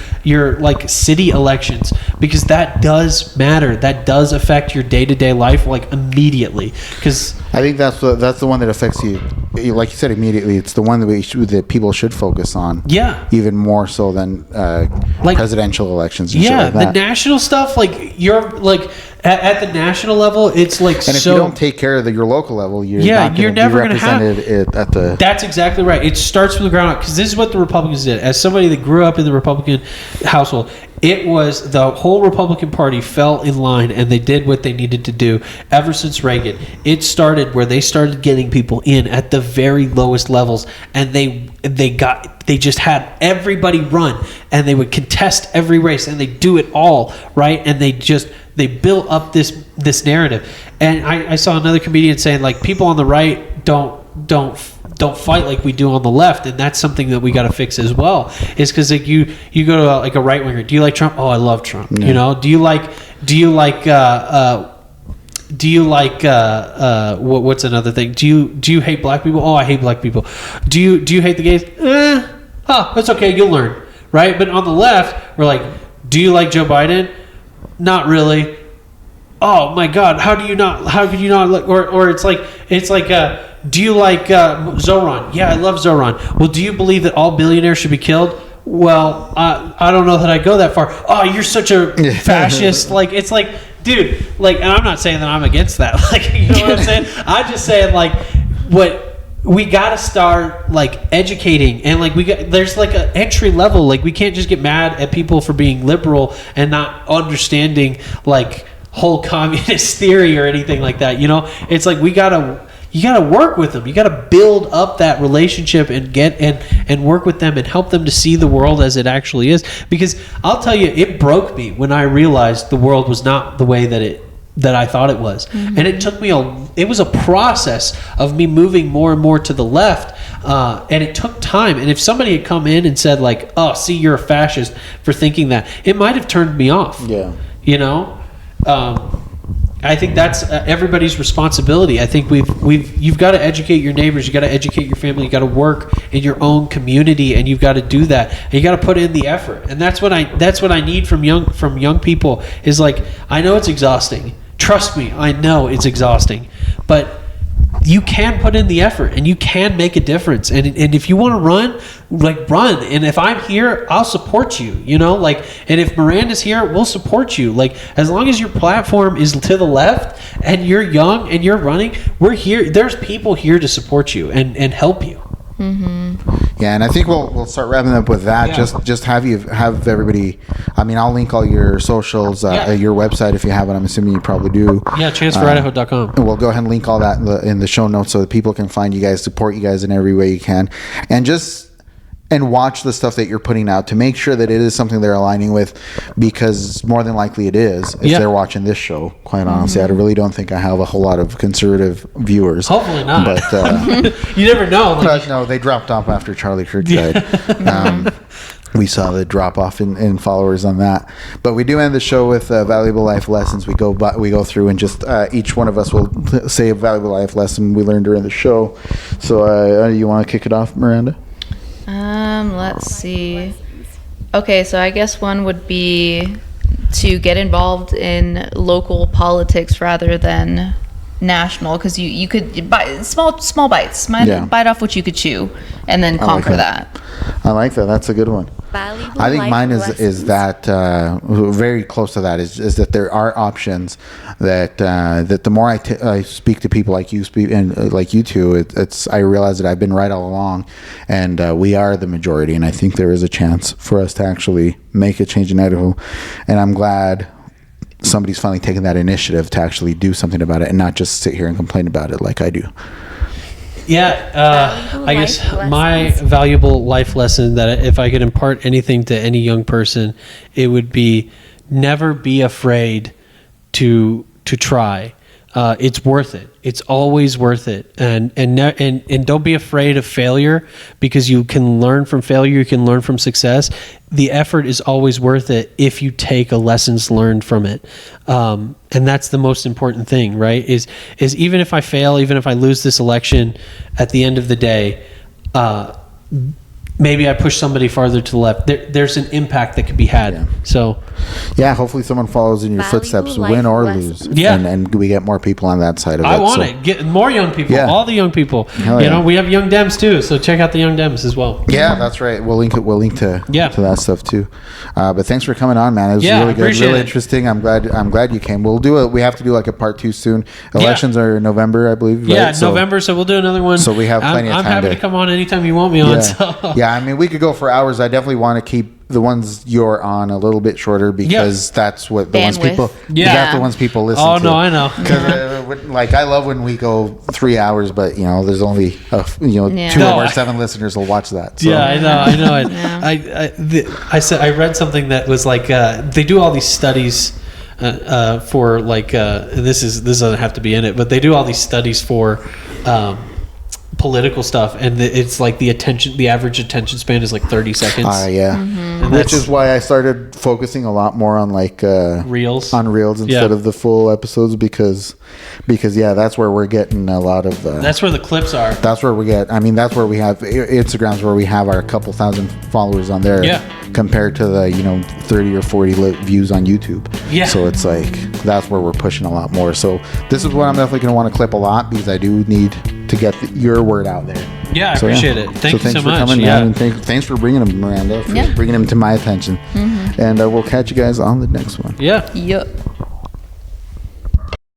like city elections, because that does matter. That does affect your day-to-day life, like, immediately. Because I think that's the one that affects you, like you said, immediately. It's the one that people should focus on. Yeah. Even more so than presidential elections. And yeah, shit like that. The national stuff, like, you're like at the national level, it's like, and if you don't take care of your local level, you're never going to have it at the. That's exactly right. It starts from the ground up, because this is what the Republicans did. As somebody that grew up in the Republican household, it was the whole Republican Party fell in line, and they did what they needed to do ever since Reagan. It started where they started getting people in at the very lowest levels, and they just had everybody run, and they would contest every race, and they do it all right, and they built up this narrative. And I saw another comedian saying, like, people on the right don't fight like we do on the left, and that's something that we got to fix as well. Is because like you go to a right winger. Do you like Trump? Oh, I love Trump. Yeah. Do you like what's another thing? Do you hate black people? Oh, I hate black people. Do you hate the gays? That's okay. You'll learn, right? But on the left, we're like, do you like Joe Biden? Not really. Oh my God, how could you not like, or it's like do you like Zoran? Yeah, I love Zoran. Well, do you believe that all billionaires should be killed? Well, I don't know that I go that far. Oh, you're such a fascist. Like, it's like, dude, like, and I'm not saying that I'm against that. Like, you know what I'm saying? I'm just saying, like, what we got to start, like, educating, and like there's like an entry level. Like, we can't just get mad at people for being liberal and not understanding like whole communist theory or anything like that. It's like you gotta work with them. You gotta build up that relationship and and work with them and help them to see the world as it actually is. Because I'll tell you, it broke me when I realized the world was not the way that I thought it was. Mm-hmm. And it took me it was a process of me moving more and more to the left, and it took time. And if somebody had come in and said, like, oh, see, you're a fascist for thinking that, it might have turned me off. Yeah. I think that's everybody's responsibility. I think you've got to educate your neighbors. You got to educate your family. You got to work in your own community, and you've got to do that. And you got to put in the effort. And that's what I need from young people is, like, I know it's exhausting. Trust me, I know it's exhausting, but you can put in the effort and you can make a difference. And if you want to run, like, run. And if I'm here, I'll support you, and if Miranda's here, we'll support you. Like, as long as your platform is to the left and you're young and you're running, we're here. There's people here to support you and help you. Mm-hmm. Yeah, and I think we'll start wrapping up with that. Yeah. Just have everybody. I mean, I'll link all your socials, your website if you have it. I'm assuming you probably do. Yeah, transferidaho.com. And we'll go ahead and link all that in the show notes so that people can find you guys, support you guys in every way you can, and watch the stuff that you're putting out to make sure that it is something they're aligning with, because more than likely it is if they're watching this show. Quite honestly, I really don't think I have a whole lot of conservative viewers. Hopefully not. But you never know. But no, they dropped off after Charlie Kirk died. we saw the drop off in followers on that. But we do end the show with valuable life lessons. We go through and just each one of us will say a valuable life lesson we learned during the show. So you want to kick it off, Miranda? Let's see. Okay, so I guess one would be to get involved in local politics rather than national, because you could buy small bites, bite off what you could chew, and then conquer that. I like that. That's a good one. Valuable I think life mine lessons. is that very close to that is that there are options that the more I speak to people like you speak and like you two, I realize that I've been right all along, and we are the majority, and I think there is a chance for us to actually make a change in Idaho, and I'm glad somebody's finally taken that initiative to actually do something about it and not just sit here and complain about it like I do. Yeah, I guess my valuable life lesson that if I could impart anything to any young person, it would be never be afraid to try. It's worth it. It's always worth it, and don't be afraid of failure, because you can learn from failure. You can learn from success. The effort is always worth it if you take a lessons learned from it, and that's the most important thing, right? Is even if I fail, even if I lose this election, at the end of the day, maybe I push somebody farther to the left. There's an impact that could be had. Yeah. So, yeah, hopefully someone follows in your Valuable footsteps, life win or lessons. lose. Yeah. And we get more people on that side of it. I want it. Get more young people. Yeah. All the young people. Hell You yeah. know, we have young Dems too. So check out the young Dems as well. Yeah, that's right. We'll link to Yeah. to that stuff too. But thanks for coming on, man. It was Yeah, really good, appreciate really it. interesting. I'm glad you came. We have to do like a part 2 soon. Elections are in November, I believe. Right? Yeah, So- November. So we'll do another one. So we have plenty of I'm time happy to- to come on anytime you want me on. Yeah. So. Yeah, I mean, we could go for hours. I definitely want to keep the ones you're on a little bit shorter because that's what the ones Bandwidth. people. Yeah. That's the ones people listen to. Oh no, I know. Because like I love when we go 3 hours, but there's only 2 Yeah. of our 7 listeners will watch that. So. Yeah, I know. And Yeah. I read something that was like they do all these studies for like this doesn't have to be in it, but they do all these studies for political stuff, and it's like the average attention span is like 30 seconds. Yeah. And Which is why I started focusing a lot more on like reels. on reels instead of the full episodes because that's where we're getting a lot of That's where the clips are. that's where we get that's where we have Instagram's where we have our couple thousand followers on there compared to the 30 or 40 views on YouTube. Yeah. So it's like that's where we're pushing a lot more. So this is what I'm definitely going to want to clip a lot because I do need to get your word out there. Yeah, I So, appreciate it. Thank you thanks so for much. coming, Yeah. man, and thanks for bringing him, Miranda, for Yeah. bringing him to my attention. And we'll catch you guys on the next one. Yeah. Yup.